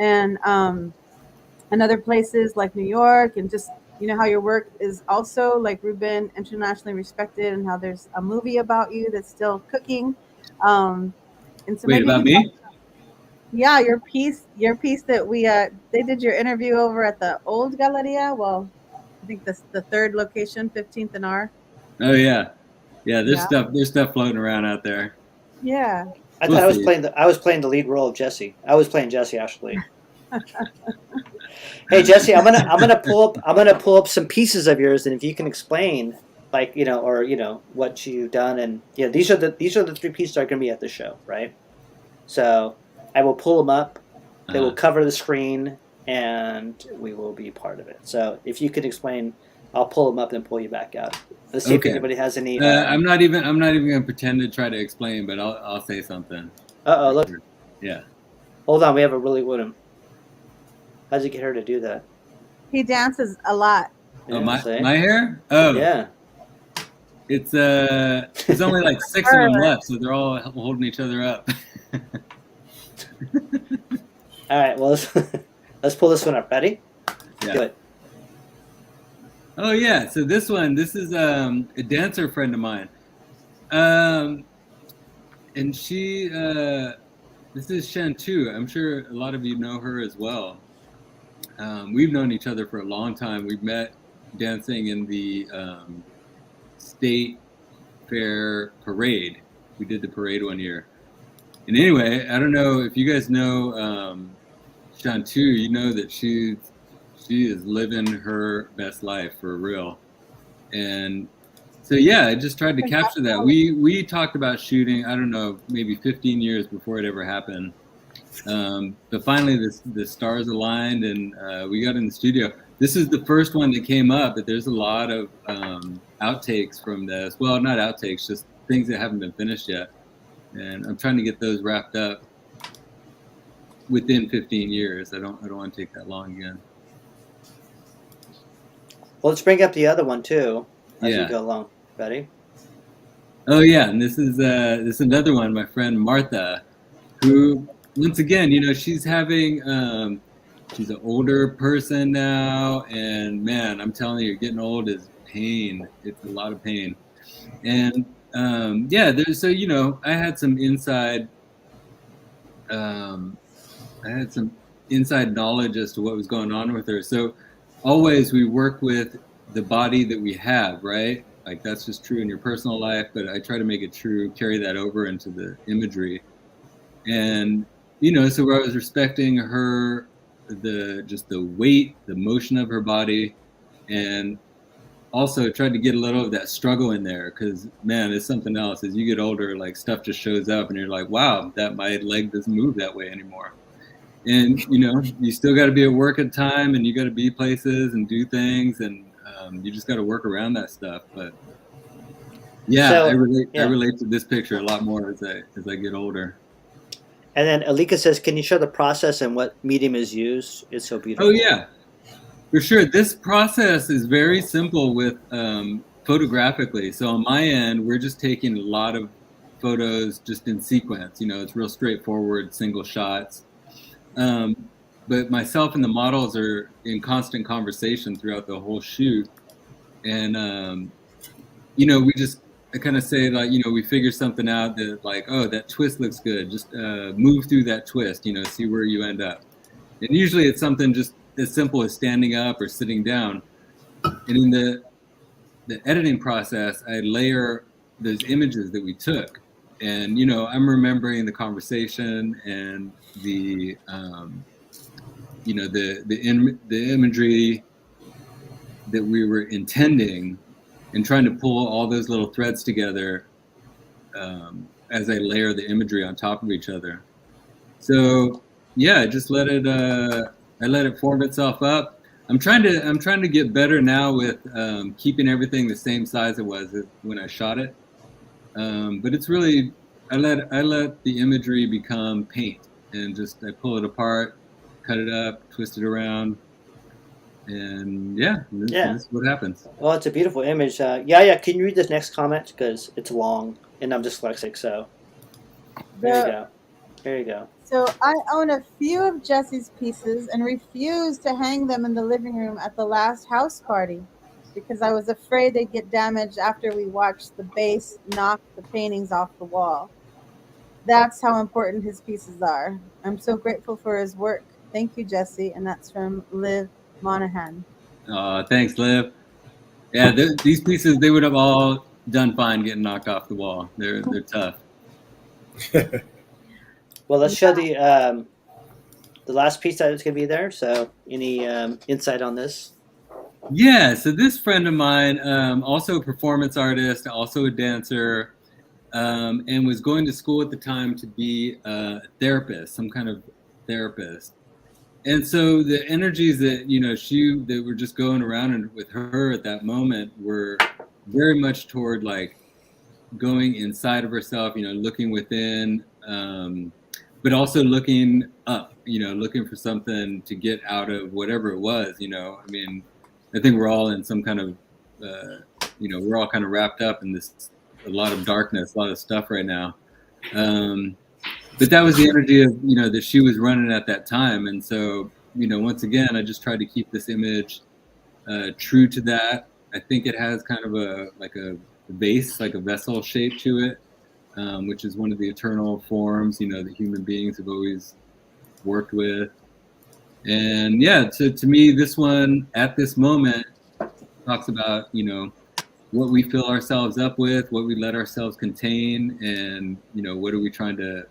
and other places like New York, and just how your work is also, like Ruben, internationally respected, and how there's a movie about you that's still cooking. And so Wait, about me? Yeah, your piece that they did your interview over at the old Galleria. Well, I think the third location, 15th and R. Oh yeah. There's stuff floating around out there. Yeah. I thought I was playing the lead role of Jesse. I was playing Jesse actually. Hey Jesse, I'm gonna pull up some pieces of yours, and if you can explain, like what you've done, and these are the 3 pieces that are gonna be at the show, right? So I will pull them up. They will cover the screen, and we will be part of it. So if you could explain, I'll pull them up and pull you back out. Let's see if anybody has any. I'm not even gonna pretend to try to explain, but I'll say something. Look. Yeah. Hold on, we have a really good one. How'd you get her to do that? He dances a lot. Oh, my hair? Oh yeah. It's there's only like 6 of them left, so they're all holding each other up. All right, well let's pull this one up. Ready? Yeah. Do it. Oh yeah, so this is a dancer friend of mine, and she this is Shantu. I'm sure a lot of you know her as well. We've known each other for a long time. We've met dancing in the state fair parade. We did the parade one year. And anyway, I don't know if you guys know Shantu, you know that she is living her best life for real. And so yeah, I just tried to capture that. We talked about shooting, I don't know, maybe 15 years before it ever happened. But finally the stars aligned and we got in the studio. This is the first one that came up, but there's a lot of outtakes from this. Well, not outtakes, just things that haven't been finished yet. And I'm trying to get those wrapped up within 15 years. I don't want to take that long again. Well, let's bring up the other one too as we go along. Ready? Oh yeah, and this is another one. My friend Martha, who once again, you know, she's having she's an older person now, and man, I'm telling you, getting old is pain. It's a lot of pain, and so you know, I had some inside knowledge as to what was going on with her. So always we work with the body that we have, right? Like that's just true in your personal life, but I try to make it true, carry that over into the imagery. And, you know, so I was respecting her, the weight, the motion of her body, and also tried to get a little of that struggle in there, because man, it's something else. As you get older, like stuff just shows up and you're like, wow, that my leg doesn't move that way anymore. And you know, you still got to be at work at time, and you got to be places and do things, and you just got to work around that stuff. But yeah, so, I relate to this picture a lot more as I get older. And then Alika says, can you show the process and what medium is used? It's so beautiful. Oh yeah, for sure. This process is very simple with photographically. So on my end, we're just taking a lot of photos just in sequence. You know, it's real straightforward, single shots. But myself and the models are in constant conversation throughout the whole shoot. And, you know, I kind of say, like, you know, we figure something out that like, oh, that twist looks good. Just move through that twist, you know, see where you end up. And usually it's something just as simple as standing up or sitting down. And in the editing process, I layer those images that we took. And, you know, I'm remembering the conversation and the, you know, the imagery that we were intending, and trying to pull all those little threads together as I layer the imagery on top of each other. So yeah, I just let it form itself up. I'm trying to get better now with keeping everything the same size it was when I shot it. But it's really, I let the imagery become paint, and just I pull it apart, cut it up, twist it around, and this is what happens. Well, it's a beautiful image. yAyA, can you read this next comment, because it's long and I'm dyslexic, so there you go. So I own a few of Jesse's pieces and refused to hang them in the living room at the last house party because I was afraid they'd get damaged after we watched the bass knock the paintings off the wall. That's how important his pieces are. I'm so grateful for his work. Thank you, Jesse. And that's from Liv Monahan. Thanks, Liv. Yeah, these pieces, they would have all done fine getting knocked off the wall. They're tough. Well, let's show the last piece that is going to be there. So any insight on this? Yeah, so this friend of mine, also a performance artist, also a dancer, and was going to school at the time to be a therapist, some kind of therapist. And so the energies that, you know, that were just going around with her at that moment were very much toward like going inside of herself, you know, looking within, but also looking up, you know, looking for something to get out of whatever it was, you know. I mean, I think we're all in some kind of, you know, we're all kind of wrapped up in this, a lot of darkness, a lot of stuff right now. But that was the energy of, you know, that she was running at that time. And so, you know, once again, I just tried to keep this image true to that. I think it has kind of a base, like a vessel shape to it, which is one of the eternal forms, you know, that human beings have always worked with. And yeah, so to me, this one at this moment talks about, you know, what we fill ourselves up with, what we let ourselves contain, and what are we trying to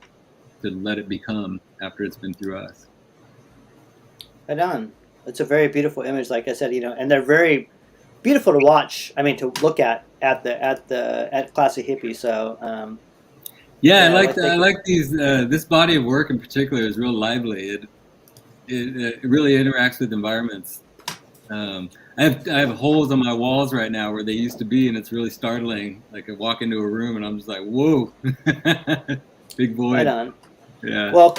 let it become after it's been through us. Right on. It's a very beautiful image, like I said, and they're very beautiful to watch. I mean, to look at Classic Hippie. So I like these. This body of work in particular is real lively. It really interacts with environments. I have holes on my walls right now where they used to be, and it's really startling. Like I walk into a room and I'm just like, whoa, big void. Right on. Yeah. Well,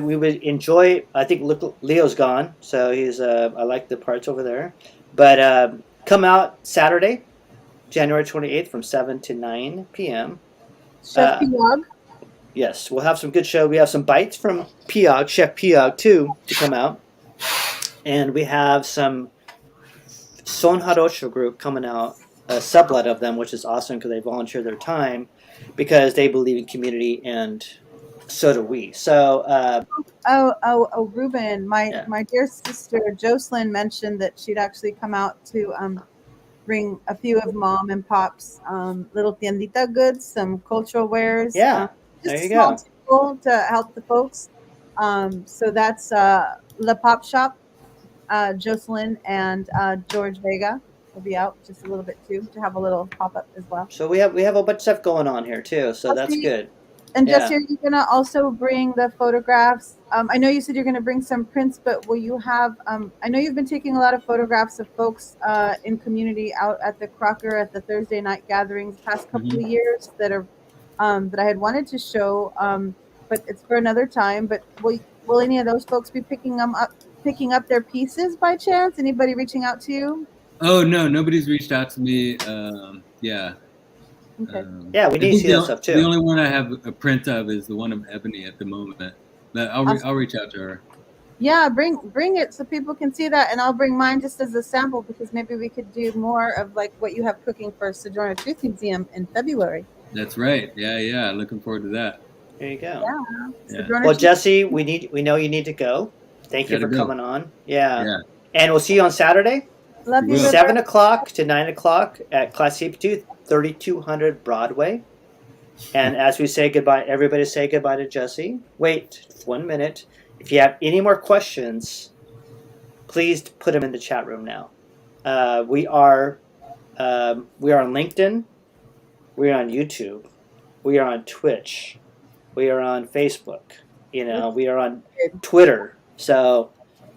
we would enjoy. I think Leo's gone, so he's. I like the parts over there, but come out Saturday, January 28th, from 7 to 9 p.m. Chef Piog. Yes, we'll have some good show. We have some bites from Piog, Chef Piog, too, to come out, and we have some Son Jarocho group coming out, a sublet of them, which is awesome because they volunteer their time because they believe in community, and so do we. So, Ruben, my dear sister Jocelyn mentioned that she'd actually come out to bring a few of Mom and Pop's little tiendita goods, some cultural wares. Yeah, just there you small go. tool to help the folks. So that's La Pop Shop. Jocelyn and George Vega will be out just a little bit too to have a little pop up as well. So we have a bunch of stuff going on here too. So that's good. And Jesse, are you gonna also bring the photographs? I know you said you're gonna bring some prints, but will you have? I know you've been taking a lot of photographs of folks in community out at the Crocker at the Thursday night gatherings past couple of years that are that I had wanted to show, but it's for another time. But will any of those folks be picking up their pieces by chance? Anybody reaching out to you? Oh no, nobody's reached out to me. Yeah. Okay. Yeah, we need to see that stuff too. The only one I have a print of is the one of Ebony at the moment. But I'll reach out to her. Yeah, bring it so people can see that, and I'll bring mine just as a sample because maybe we could do more of like what you have cooking for Sojourner Truth Museum in February. That's right. Yeah. Looking forward to that. There you go. Yeah. Well, Jesse, we know you need to go. Thank you for coming on. Yeah. And we'll see you on Saturday. Love you. 7 o'clock to 9 o'clock at Classic 3200 Broadway. And as we say goodbye, everybody say goodbye to Jesse. Wait 1 minute. If you have any more questions, please put them in the chat room now. We are on LinkedIn. We are on YouTube. We are on Twitch. We are on Facebook. We are on Twitter. So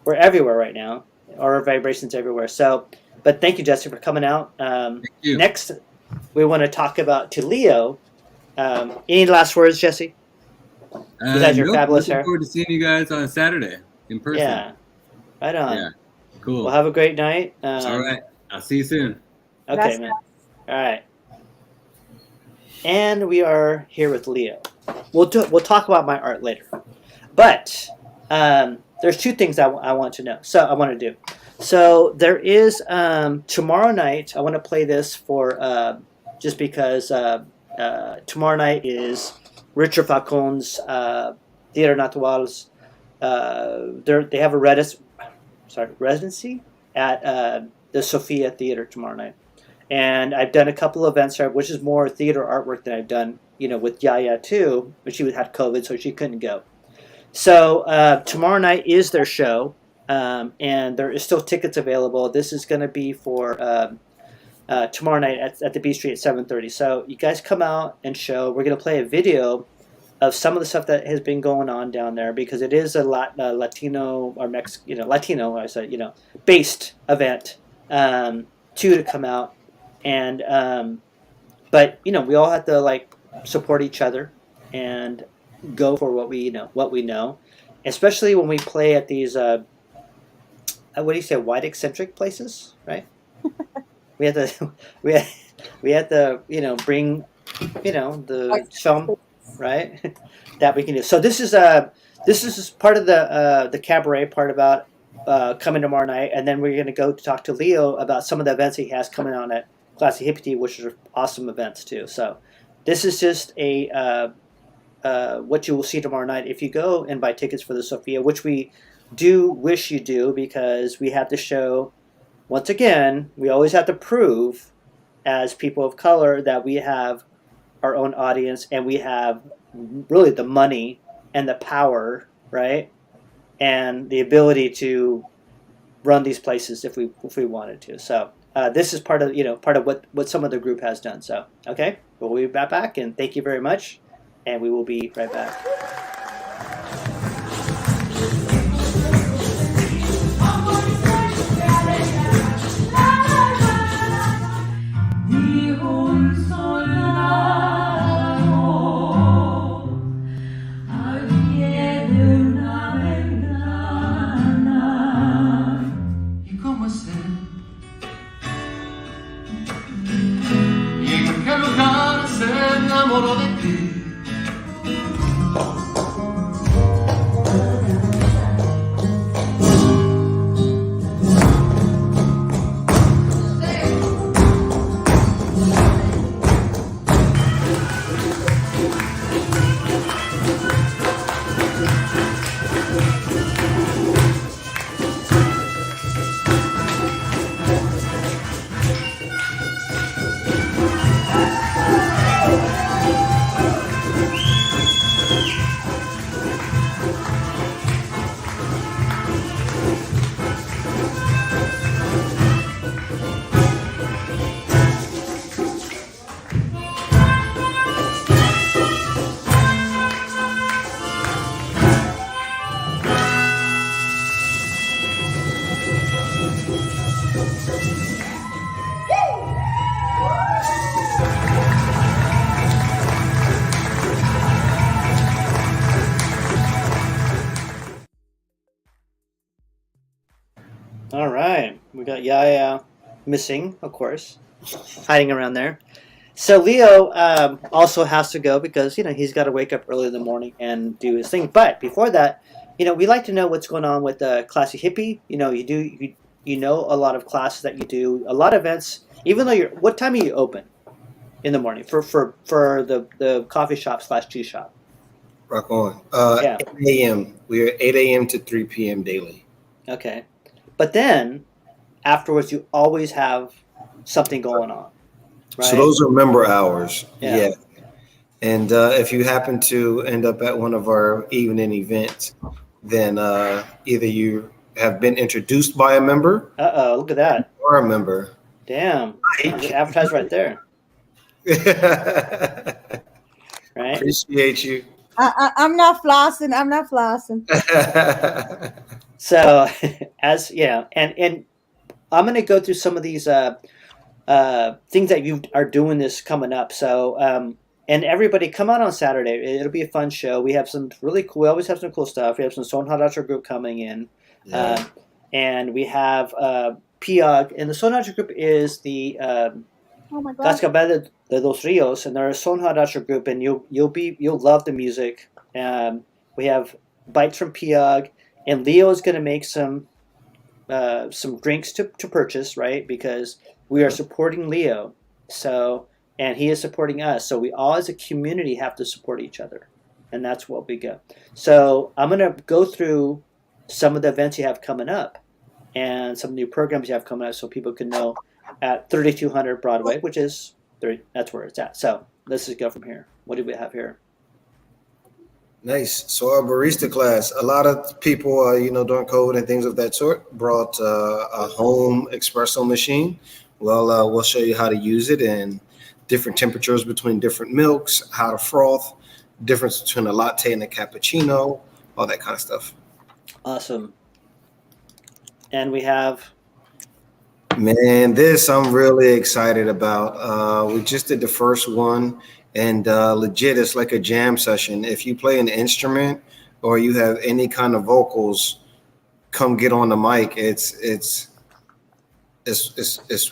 we're everywhere right now. Our vibrations everywhere. So, but thank you, Jesse, for coming out. Thank you. Next, we want to talk about to Leo. Any last words, Jesse? Besides your fabulous hair. Looking forward to seeing you guys on Saturday in person. Yeah, right on. Yeah, cool. Well, have a great night. All right, I'll see you soon. Okay, man. All right. And we are here with Leo. We'll talk about my art later, but there's two things I want to know. So I want to do. So there is tomorrow night. I want to play this for just because tomorrow night is Richard Falcon's Theater Naturals. They have a residency at the Sophia Theater tomorrow night. And I've done a couple of events there, which is more theater artwork than I've done, with yAyA too, but she had COVID, so she couldn't go. So tomorrow night is their show, and there is still tickets available. This is going to be for tomorrow night at the B Street at 7:30. So you guys come out and show. We're going to play a video of some of the stuff that has been going on down there because it is a Latino or Latino, based event to come out. And but we all have to support each other and go for what we know, especially when we play at these what do you say, white eccentric places, right? we have to bring the film, right? That we can do. So this is part of the cabaret part about coming tomorrow night, and then we're going to go to talk to Leo about some of the events he has coming on at Classic Hippie, which are awesome events too. So this is just a what you will see tomorrow night if you go and buy tickets for the Sophia, which we do wish you do because we have to show, once again, we always have to prove as people of color that we have our own audience and we have really the money and the power, right? And the ability to run these places if we wanted to. So this is part of what some of the group has done. So okay, we'll be back, and thank you very much, and we will be right back. All right, we got yAyA missing, of course, hiding around there. So Leo also has to go because he's got to wake up early in the morning and do his thing. But before that, we like to know what's going on with the Classy Hippie. You know a lot of classes that you do, a lot of events. Even though what time are you open in the morning for the coffee shop / tea shop? Rock on. Yeah. 8 a.m. We're 8 a.m. to 3 p.m. daily. Okay. But then afterwards, you always have something going on, right? So those are member hours. Yeah. And if you happen to end up at one of our evening events, then either you have been introduced by a member. Look at that. Or a member. Damn. Advertise right there. Right? Appreciate you. I'm not flossing. So, and I'm going to go through some of these things that you are doing this coming up. So, and everybody come out on Saturday. It'll be a fun show. We have some really cool. We always have some cool stuff. We have some Son Haracho group coming in, and we have Piag. And the Son Haracho group is the Cascabel de los Rios, and they're a Son Haracho group, and you'll love the music. We have bites from Piag. And Leo is going to make some drinks to purchase, right? Because we are supporting Leo, and he is supporting us. So we all, as a community, have to support each other, and that's what we go. So I'm going to go through some of the events you have coming up, and some new programs you have coming up, so people can know at 3200 Broadway, which is that's where it's at. So let's just go from here. What do we have here? Nice. So our barista class, a lot of people, during COVID and things of that sort, brought a home espresso machine. Well, we'll show you how to use it and different temperatures between different milks, how to froth, difference between a latte and a cappuccino, all that kind of stuff. Awesome. And we have... Man, this I'm really excited about. We just did the first one. And legit, it's like a jam session. If you play an instrument or you have any kind of vocals, come get on the mic. It's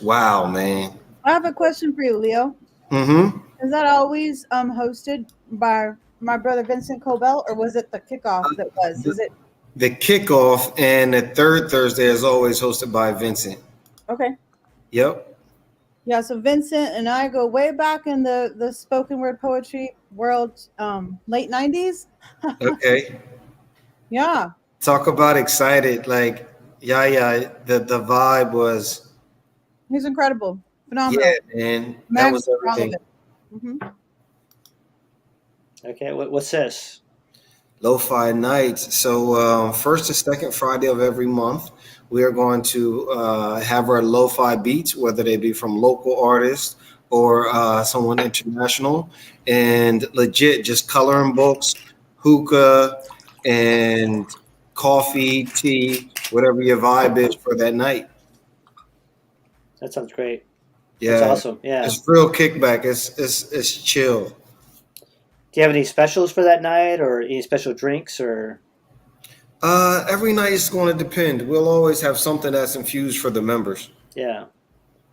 wow, man. I have a question for you, Leo. Mm-hmm. Is that always hosted by my brother Vincent Cobell, or was it the kickoff that was? Is it the kickoff? And the third Thursday is always hosted by Vincent. Okay. Yep. Yeah, so Vincent and I go way back in the spoken word poetry world, late 90s. Okay. Yeah. Talk about excited. Like, yAyA, the vibe was... He's incredible. Phenomenal. Yeah, man. That Max was everything. relevant. Okay, what's this? Lo-fi nights. So first and second Friday of every month, we are going to have our lo-fi beats, whether they be from local artists or someone international, and legit just coloring books, hookah, and coffee, tea, whatever your vibe is for that night. That sounds great. Yeah, That's awesome. Yeah. it's real kickback. It's chill. Do you have any specials for that night, or any special drinks, or? Every night is going to depend. We'll always have something that's infused for the members. Yeah,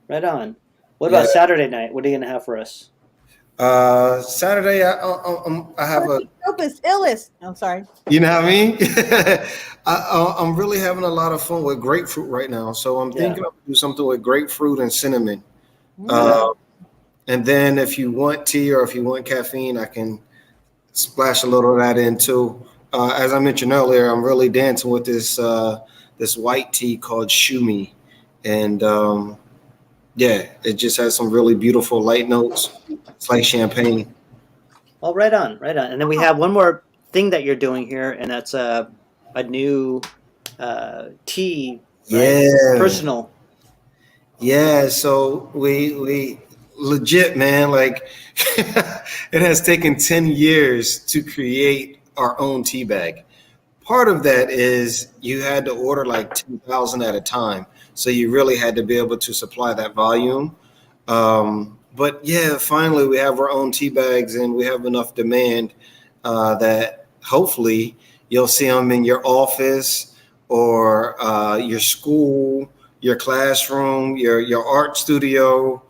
right on. What about Saturday night? What are you gonna have for us? Saturday, I have a. Dopest, illest. I'm sorry. You know what I mean? I'm really having a lot of fun with grapefruit right now. So I'm thinking of do something with grapefruit and cinnamon. And then if you want tea or if you want caffeine, I can splash a little of that in too. As I mentioned earlier, I'm really dancing with this this white tea called Shumi. And it just has some really beautiful light notes. It's like champagne. Oh, right on, right on. And then we have one more thing that you're doing here, and that's a new tea. Right? Yeah. Personal. Yeah. So we legit, man, like it has taken 10 years to create our own tea bag. Part of that is you had to order like 10,000 at a time. So you really had to be able to supply that volume. But yeah, finally we have our own tea bags and we have enough demand that hopefully you'll see them in your office or your school, your classroom, your art studio.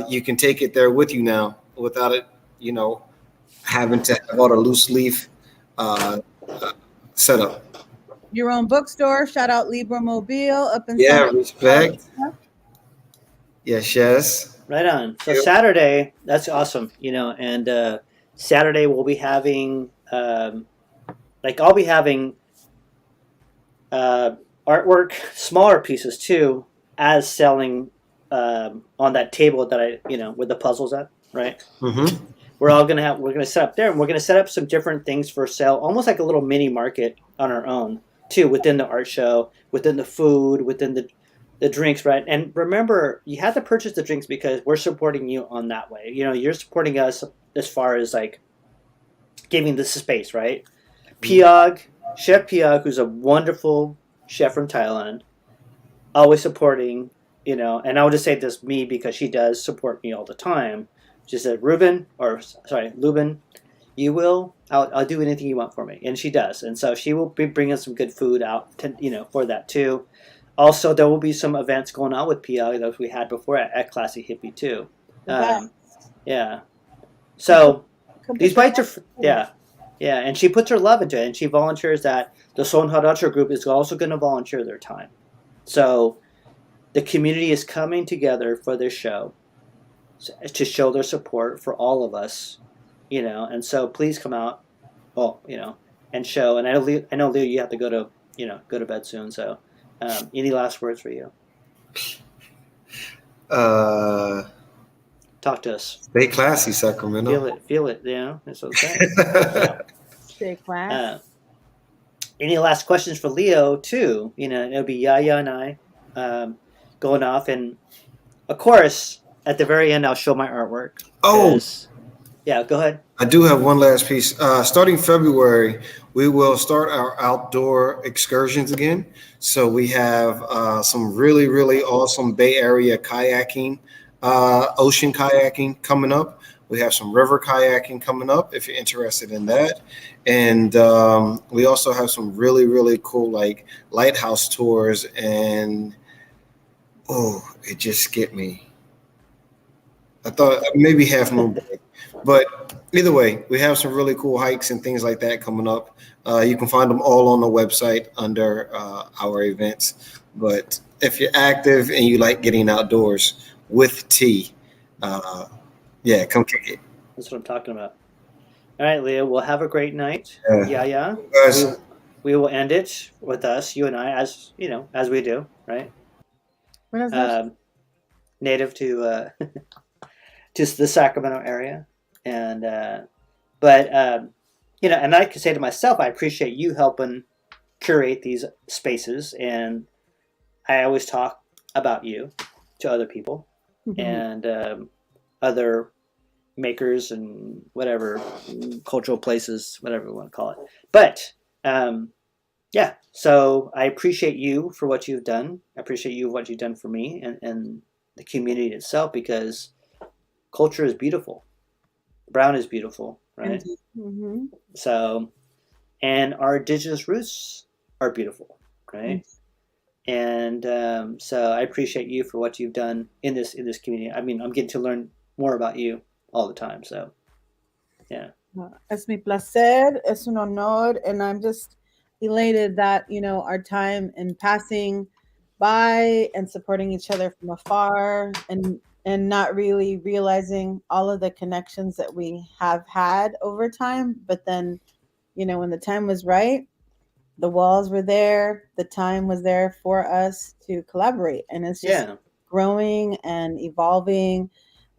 You can take it there with you now without it, having to have all the loose leaf setup. Your own bookstore. Shout out Libra Mobile up in Respect. Yes. Right on. So Saturday, that's awesome. And Saturday we'll be having I'll be having artwork, smaller pieces too, as selling on that table that I, with the puzzles at, right? Mm-hmm. We're going to set up there, and we're going to set up some different things for sale, almost like a little mini market on our own too, within the art show, within the food, within the drinks, right? And remember, you have to purchase the drinks because we're supporting you on that way. You're supporting us as far as like giving this space, right? Piog, Chef Piog, who's a wonderful chef from Thailand, always supporting, and I'll just say this me because she does support me all the time. She said, Ruben, I'll do anything you want for me. And she does. And so she will be bringing some good food out, for that too. Also, there will be some events going on with Piog that we had before at Classy Hippie too. Yeah. So these bites are, yeah. And she puts her love into it. And she volunteers that the Son Haracho group is also going to volunteer their time. So the community is coming together for this show to show their support for all of us, and so please come out, and show. And I know, Leo, you have to go to bed soon. So, any last words for you? Talk to us. Stay classy, Sacramento. Feel it. That's what I'm saying. Stay classy. Any last questions for Leo too? It'll be yAyA and I going off, and of course, at the very end, I'll show my artwork. Yeah, go ahead. I do have one last piece. Starting February, we will start our outdoor excursions again. So we have some really, really awesome Bay Area kayaking, ocean kayaking coming up. We have some river kayaking coming up if you're interested in that. And we also have some really, really cool like lighthouse tours. And it just skipped me. I thought maybe Half Moon Bay. But either way, we have some really cool hikes and things like that coming up. You can find them all on the website under our events. But if you're active and you like getting outdoors with tea, come kick it. That's what I'm talking about. All right, Leo, we'll have a great night. Yeah. We will end it with us, you and I, as we do, right? native to to the Sacramento area, and but you know, and I can say to myself, I appreciate you helping curate these spaces, and I always talk about you to other people and other makers and whatever cultural places, whatever we want to call it. But yeah, so I appreciate you for what you've done. I appreciate you what you've done for me and the community itself, because culture is beautiful. Brown is beautiful, right? Mm-hmm. So, and our indigenous roots are beautiful, right? And so I appreciate you for what you've done in this community. I mean, I'm getting to learn more about you all the time. So, yeah. Es mi placer, es un honor, and I'm just elated that, you know, our time in passing by and supporting each other from afar and not really realizing all of the connections that we have had over time. But then, you know, when the time was right, the walls were there, the time was there for us to collaborate. And it's just growing and evolving,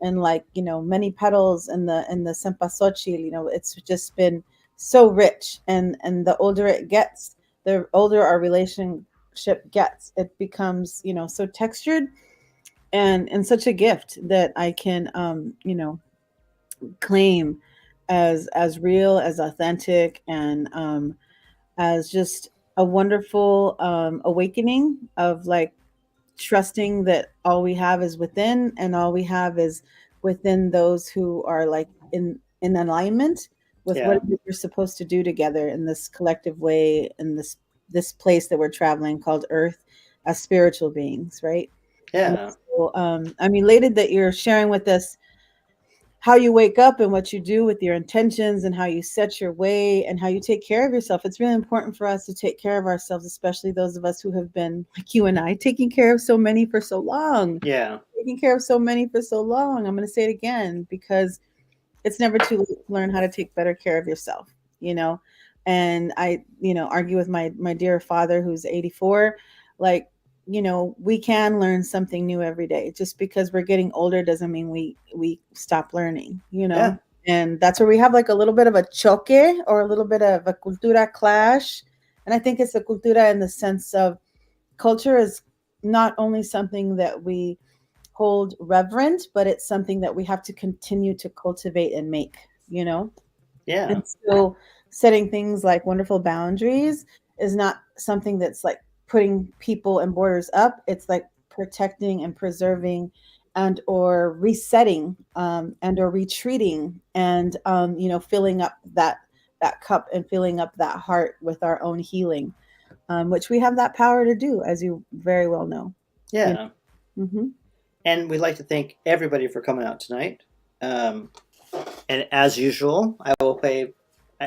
and like, you know, many petals in the cempasúchil, you know, it's just been so rich. And the older it gets, the older our relationship gets, it becomes, you know, so textured and such a gift that I can you know, claim as real, as authentic, and as just a wonderful awakening of like trusting that all we have is within, and all we have is within those who are like in alignment with what we're supposed to do together in this collective way, in this place that we're traveling called Earth, as spiritual beings, right? Yeah. So, I'm elated that you're sharing with us how you wake up and what you do with your intentions and how you set your way and how you take care of yourself. It's really important for us to take care of ourselves, especially those of us who have been like you and I, taking care of so many for so long. Yeah. Taking care of so many for so long. I'm going to say it again, because it's never too late to learn how to take better care of yourself, you know? And I, you know, argue with my dear father, who's 84, like, you know, we can learn something new every day. Just because we're getting older doesn't mean we stop learning, you know? Yeah. And that's where we have like a little bit of a choque, or a little bit of a cultura clash. And I think it's a cultura in the sense of culture is not only something that we hold reverent, but it's something that we have to continue to cultivate and make, you know? Yeah. And so setting things like wonderful boundaries is not something that's like putting people and borders up. It's like protecting and preserving and or resetting and or retreating and you know, filling up that cup and filling up that heart with our own healing, which we have that power to do, as you very well know. Yeah. You know? Mm-hmm. And we'd like to thank everybody for coming out tonight. And as usual, I will play.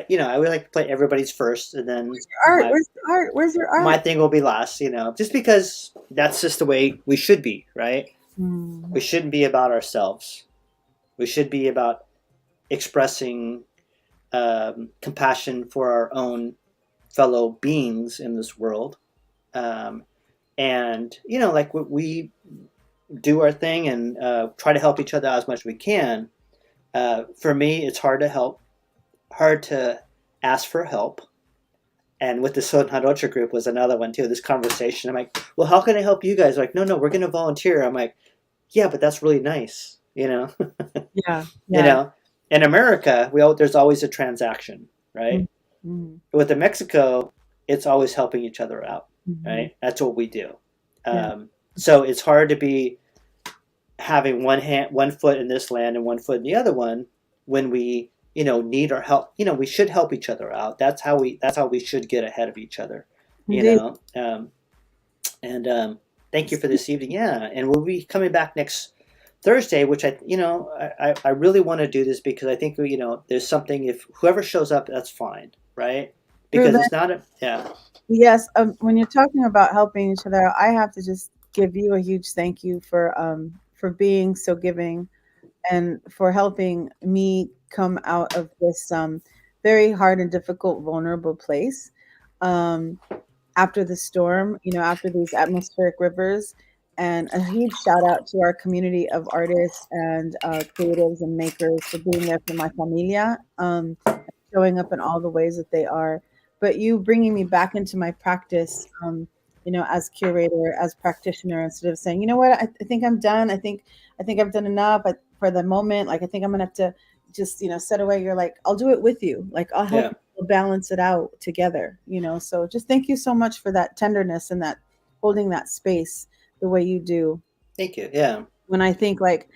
You know, I would like to play everybody's first, and then Where's your art? Where's your art? Where's your art? my thing will be last. You know, just because that's just the way we should be, right? We shouldn't be about ourselves. We should be about expressing compassion for our own fellow beings in this world. And you know, like we do our thing and try to help each other out as much as we can. For me, it's hard to ask for help. And with the Son Jarocha group was another one too, this conversation. I'm like, well, how can I help you guys? Like, no, we're going to volunteer. I'm like, yeah, but that's really nice, you know? Yeah. You know, in America, there's always a transaction, right? Mm-hmm. With the Mexico, it's always helping each other out, right? That's what we do. So it's hard to be having one foot in this land and one foot in the other one when we, you know, need our help. You know, we should help each other out. That's how we should get ahead of each other, you know? And thank you for this evening. Yeah. And we'll be coming back next Thursday, which I really want to do this because I think, you know, there's something, if whoever shows up, that's fine. Right. Because Ruben, it's not Yes. When you're talking about helping each other, I have to just give you a huge thank you for being so giving and for helping me come out of this very hard and difficult, vulnerable place after the storm, you know, after these atmospheric rivers. And a huge shout out to our community of artists and creatives and makers for being there for my familia, showing up in all the ways that they are. But you bringing me back into my practice, as curator, as practitioner, instead of saying, you know what, I think I'm done. I think I've done enough for the moment. Like, I think I'm gonna have to just, set away. You're like, I'll do it with you. Like, I'll help you balance it out together. So just thank you so much for that tenderness and that holding that space the way you do. Thank you. Yeah. When I think like,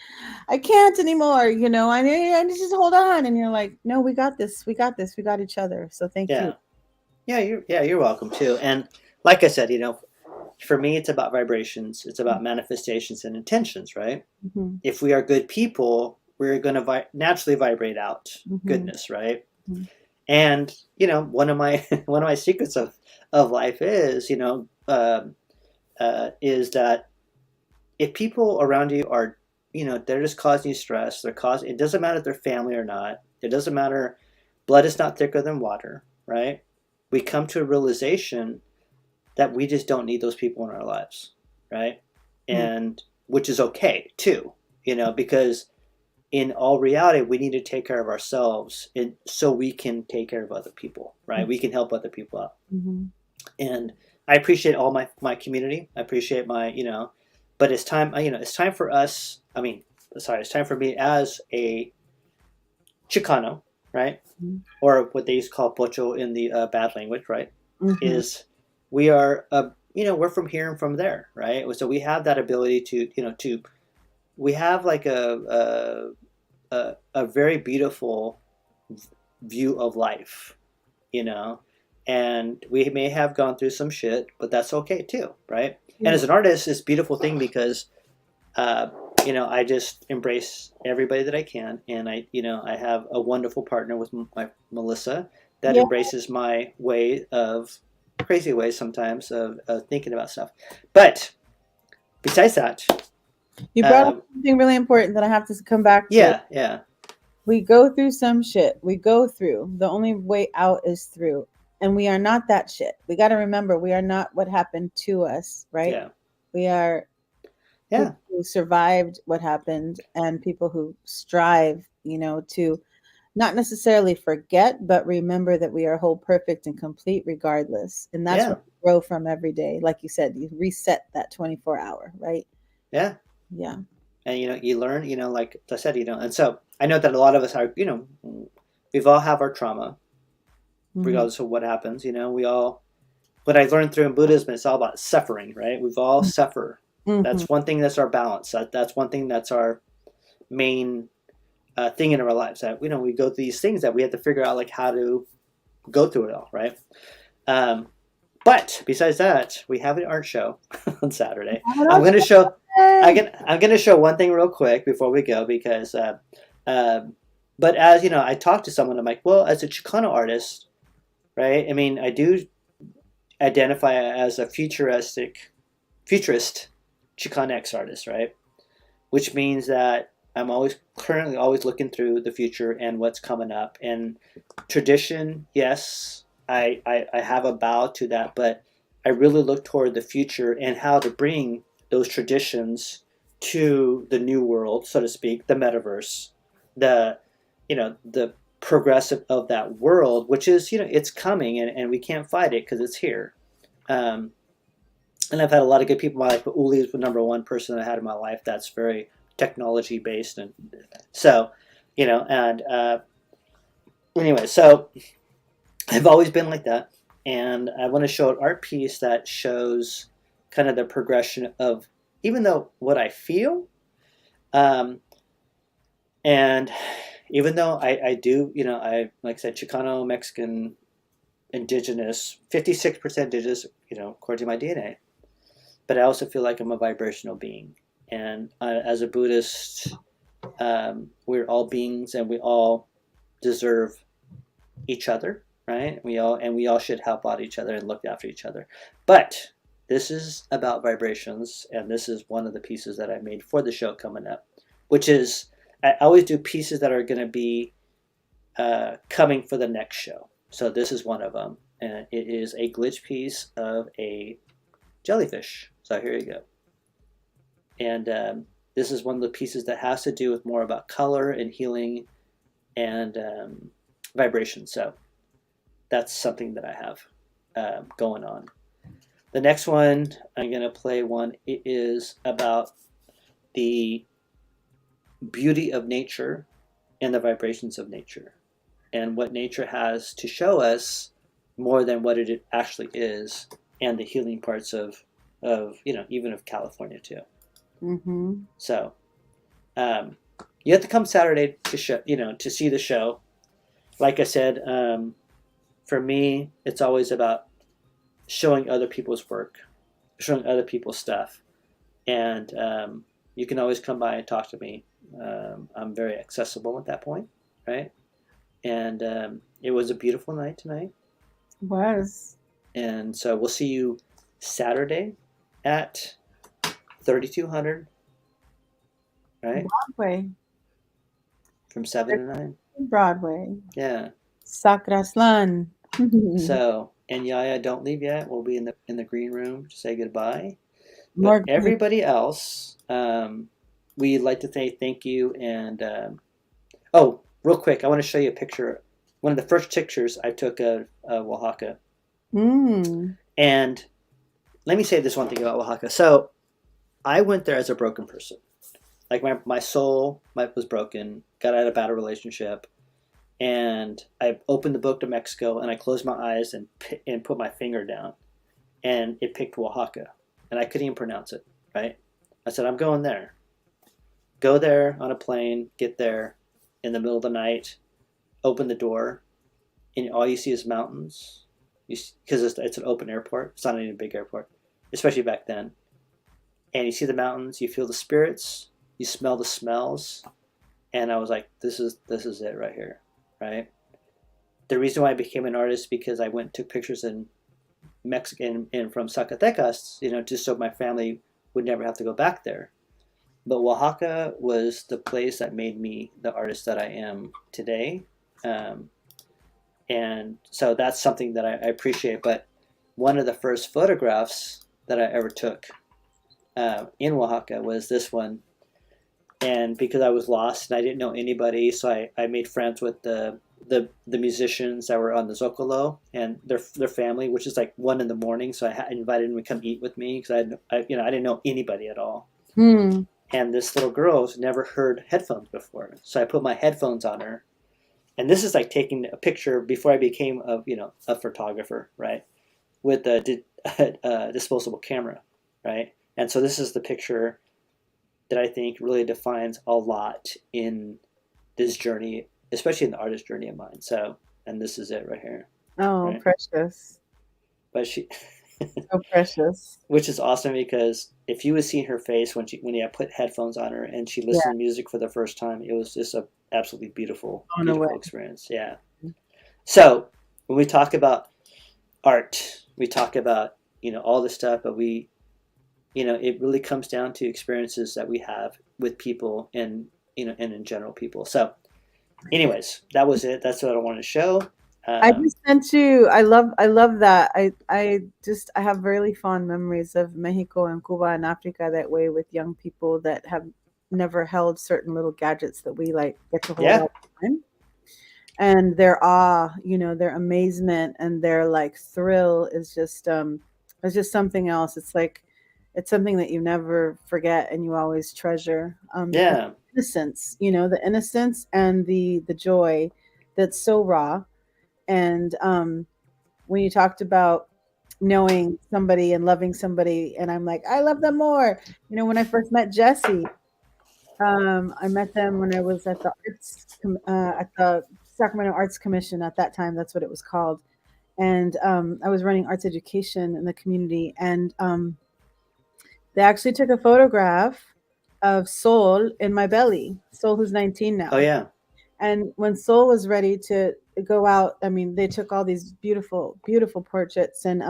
I can't anymore, I need to just hold on. And you're like, no, we got this. We got this. We got each other. So thank you. Yeah, you're welcome too. And like I said, for me, it's about vibrations. It's about manifestations and intentions, right? Mm-hmm. If we are good people, we're going to naturally vibrate out goodness, right? Mm-hmm. And one of my secrets of life is is that if people around you are, they're just causing you stress, it doesn't matter if they're family or not. It doesn't matter. Blood is not thicker than water, right? We come to a realization that we just don't need those people in our lives, right? And which is okay too, because in all reality, we need to take care of ourselves so we can take care of other people, right? We can help other people out. And I appreciate all my community. I appreciate but it's time, it's time for us. It's time for me as a Chicano, right? Or what they used to call pocho in the bad language, right? Is we are, we're from here and from there, right? So we have that ability to we have like a very beautiful view of life, and we may have gone through some shit, but that's okay too, right? And as an artist, it's a beautiful thing because, I just embrace everybody that I can, and I have a wonderful partner with my Melissa that embraces my crazy ways sometimes of thinking about stuff. But besides that, you brought up something really important that I have to come back to. Yeah. We go through some shit. We go through. The only way out is through. And we are not that shit. We got to remember, we are not what happened to us, right? Yeah. We are people who survived what happened, and people who strive, to not necessarily forget, but remember that we are whole, perfect, and complete regardless. And that's what we grow from every day. Like you said, you reset that 24-hour, right? Yeah. Yeah. And, you learn, like I said, and so I know that a lot of us are, we've all have our trauma, regardless of what happens, what I learned through in Buddhism, it's all about suffering, right? We've all suffer. That's one thing that's our balance. That's one thing that's our main thing in our lives, that, we go through these things that we have to figure out, like, how to go through it all, right? But besides that, we have an art show on Saturday. I'm going to show one thing real quick before we go, because, but as I talked to someone, I'm like, well, as a Chicano artist, right? I do identify as a futurist Chicanx artist, right? Which means that I'm currently always looking through the future and what's coming up. And tradition, yes, I have a bow to that, but I really look toward the future and how to bring those traditions to the new world, so to speak, the metaverse, the progressive of that world, which is, it's coming, and we can't fight it because it's here. And I've had a lot of good people in my life, but Uli is the number one person I had in my life that's very technology based. And so, anyway, so I've always been like that. And I want to show an art piece that shows kind of the progression of, even though what I feel, and even though I do, I, like I said, Chicano, Mexican, indigenous, 56% indigenous, according to my DNA. But I also feel like I'm a vibrational being. And as a Buddhist, we're all beings, and we all deserve each other, right? We all should help out each other and look after each other. But this is about vibrations, and this is one of the pieces that I made for the show coming up, which is, I always do pieces that are going to be coming for the next show. So this is one of them, and it is a glitch piece of a jellyfish. So here you go. And this is one of the pieces that has to do with more about color and healing and vibration. So that's something that I have going on. The next one, I'm going to play one. It is about the beauty of nature and the vibrations of nature and what nature has to show us more than what it actually is, and the healing parts of even of California too. Mm-hmm. So you have to come Saturday to show, to see the show. Like I said, for me, it's always about showing other people's work, showing other people's stuff. And you can always come by and talk to me. I'm very accessible at that point, right? And it was a beautiful night tonight. It was. And so we'll see you Saturday at 3200, right? Broadway. From 7 to 9. Broadway. Yeah. Sakraslan. So, and yAyA, don't leave yet. We'll be in the green room to say goodbye. More But everybody else, we'd like to say thank you. And real quick, I want to show you a picture. One of the first pictures I took of Oaxaca. And let me say this one thing about Oaxaca. So I went there as a broken person. Like my soul was broken, got out of a bad relationship. And I opened the book to Mexico, and I closed my eyes and put my finger down, and it picked Oaxaca, and I couldn't even pronounce it, right? I said, I'm going there. Go there on a plane, get there in the middle of the night, open the door, and all you see is mountains, because it's an open airport. It's not even a big airport, especially back then. And you see the mountains, you feel the spirits, you smell the smells, and I was like, this is it right here. Right. The reason why I became an artist because I went and took pictures in Mexican and from Zacatecas, just so my family would never have to go back there. But Oaxaca was the place that made me the artist that I am today. And so that's something that I appreciate. But one of the first photographs that I ever took in Oaxaca was this one. And because I was lost and I didn't know anybody, so I made friends with the musicians that were on the Zocalo and their family, which is like 1 a.m. So I invited them to come eat with me because I didn't know anybody at all. And this little girl's never heard headphones before, so I put my headphones on her. And this is like taking a picture before I became a photographer, right? With a disposable camera, right? And so this is the picture that I think really defines a lot in this journey, especially in the artist journey of mine. So, and this is it right here. Oh, right? Precious. But she, so precious. Which is awesome because if you would see her face when I put headphones on her and she listened to music for the first time, it was just a absolutely beautiful experience. Yeah. So when we talk about art, we talk about, all this stuff, but it really comes down to experiences that we have with people and in general people. So anyways, that was it. That's what I wanted to show. I just sent you, I love that. I have really fond memories of Mexico and Cuba and Africa that way, with young people that have never held certain little gadgets that we like get to hold all the time. And their awe, their amazement and their like thrill is just something else. It's something that you never forget and you always treasure. The innocence, the innocence and the joy that's so raw. And when you talked about knowing somebody and loving somebody, and I'm like, I love them more. When I first met Jesse, I met them when I was at the Sacramento Arts Commission at that time. That's what it was called. And I was running arts education in the community. And they actually took a photograph of Sol in my belly. Sol, who's 19 now. Oh, yeah. And when Sol was ready to go out, they took all these beautiful, beautiful portraits. And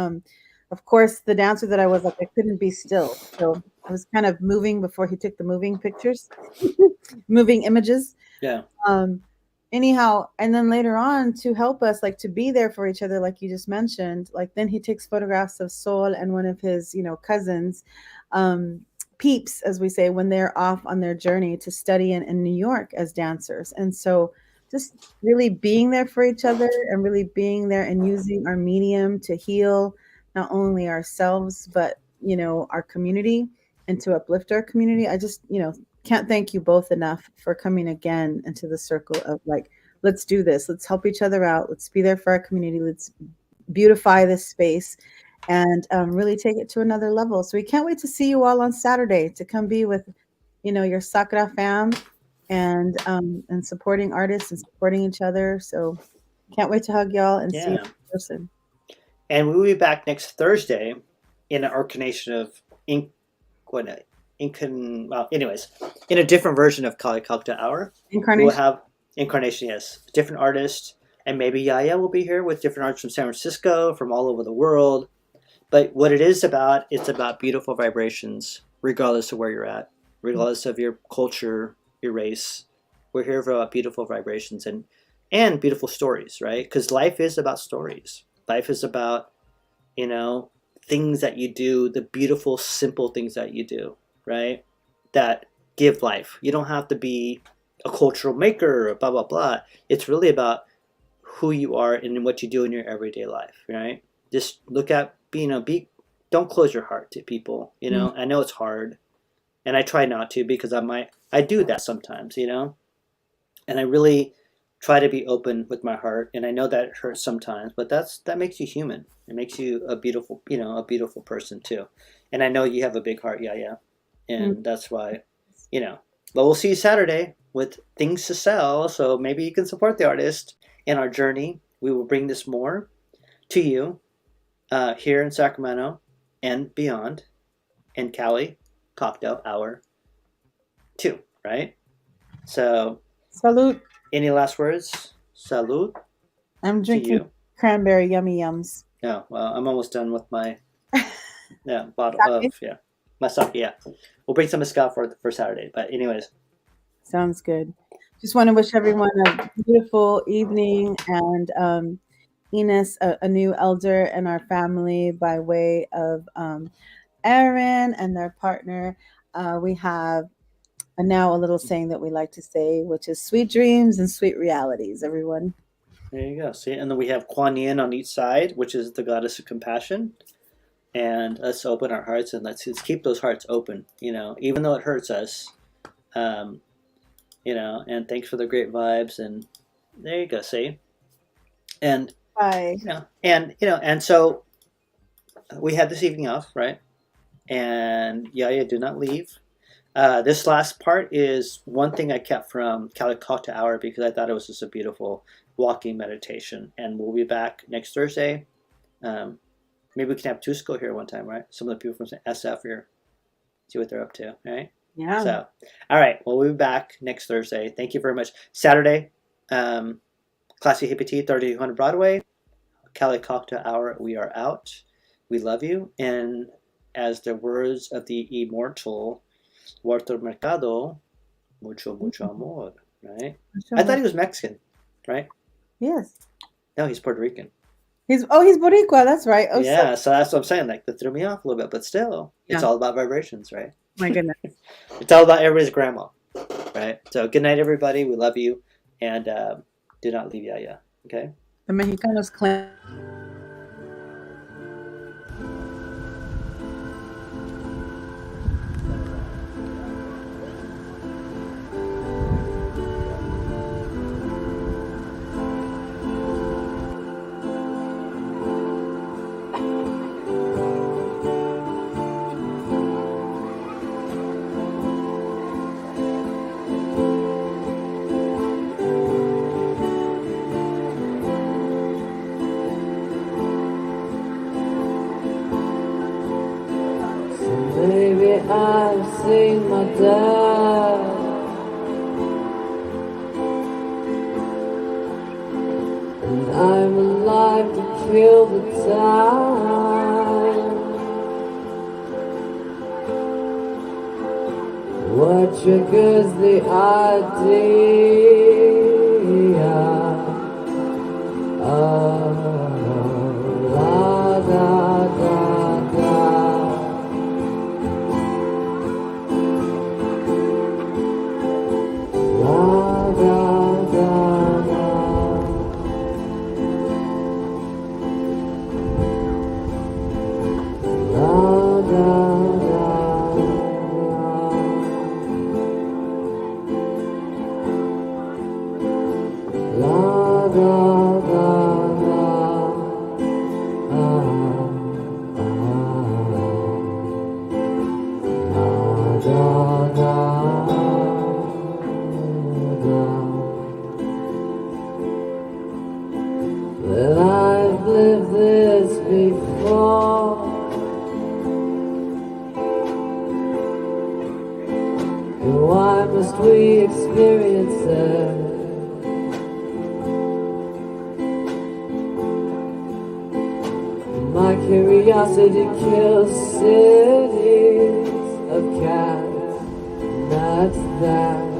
of course, the dancer that I was, like, I couldn't be still. So I was kind of moving before he took the moving pictures, moving images. Yeah. Anyhow, and then later on, to help us, like, to be there for each other, like you just mentioned, like, then he takes photographs of Sol and one of his, cousins, peeps, as we say, when they're off on their journey to study in New York as dancers. And so just really being there for each other and really being there and using our medium to heal not only ourselves, but, our community and to uplift our community. I just, can't thank you both enough for coming again into the circle of like, let's do this. Let's help each other out. Let's be there for our community. Let's beautify this space and really take it to another level. So we can't wait to see you all on Saturday to come be with, your Sakura fam and supporting artists and supporting each other. So can't wait to hug y'all and see you in person. And we'll be back next Thursday in an incarnation of in a different version of Cali Cocktail Hour. Incarnation. We'll have incarnation, yes, different artists, and maybe yAyA will be here with different artists from San Francisco, from all over the world. But what it is about, it's about beautiful vibrations, regardless of where you're at, regardless of your culture, your race. We're here for beautiful vibrations and beautiful stories, right? Because life is about stories. Life is about, things that you do, the beautiful, simple things that you do, right? That give life. You don't have to be a cultural maker or blah, blah, blah. It's really about who you are and what you do in your everyday life, right? Just look at, don't close your heart to people, I know it's hard and I try not to because I do that sometimes, and I really try to be open with my heart, and I know that it hurts sometimes, but that makes you human. It makes you a beautiful person too. And I know you have a big heart, yAyA, and that's why, but we'll see you Saturday with things to sell. So maybe you can support the artist in our journey. We will bring this more to you here in Sacramento and beyond, in Cali Cocktail Hour 2, right? So, salute. Any last words? Salute. I'm drinking cranberry yummy yums. Yeah, well, I'm almost done with my bottle of my sake. Yeah, we'll bring some mezcal for Saturday. But anyways, sounds good. Just want to wish everyone a beautiful evening, and Enos, a new elder in our family by way of Aaron and their partner. We have now a little saying that we like to say, which is sweet dreams and sweet realities, everyone. There you go. See, and then we have Kuan Yin on each side, which is the goddess of compassion. And let's open our hearts and let's keep those hearts open, even though it hurts us. And thanks for the great vibes. And there you go. See? And, bye. And so we had this evening off, right? And yAyA, do not leave. This last part is one thing I kept from Cali Cocktail Hour because I thought it was just a beautiful walking meditation. And we'll be back next Thursday. Maybe we can have Tusco here one time, right? Some of the people from SF here. See what they're up to, right? Yeah. So, all right. Well, we'll be back next Thursday. Thank you very much. Saturday, Classy Hippie Tea, 3200 Broadway. Cali Cocktail Hour, we are out. We love you. And as the words of the immortal Walter Mercado, mucho, mucho amor, right? I thought he was Mexican, right? Yes. No, he's Puerto Rican. He's Boricua, that's right. Oh, yeah, so that's what I'm saying. Like, that threw me off a little bit, but still, it's all about vibrations, right? My goodness. It's all about everybody's grandma, right? So good night, everybody. We love you, and do not leave yAyA, okay? The Mexicanos claim. I've seen my dad, and I'm alive to kill the time. What triggers the idea of la da da da? And why must we experience it? My curiosity kills cities of cats. That's that.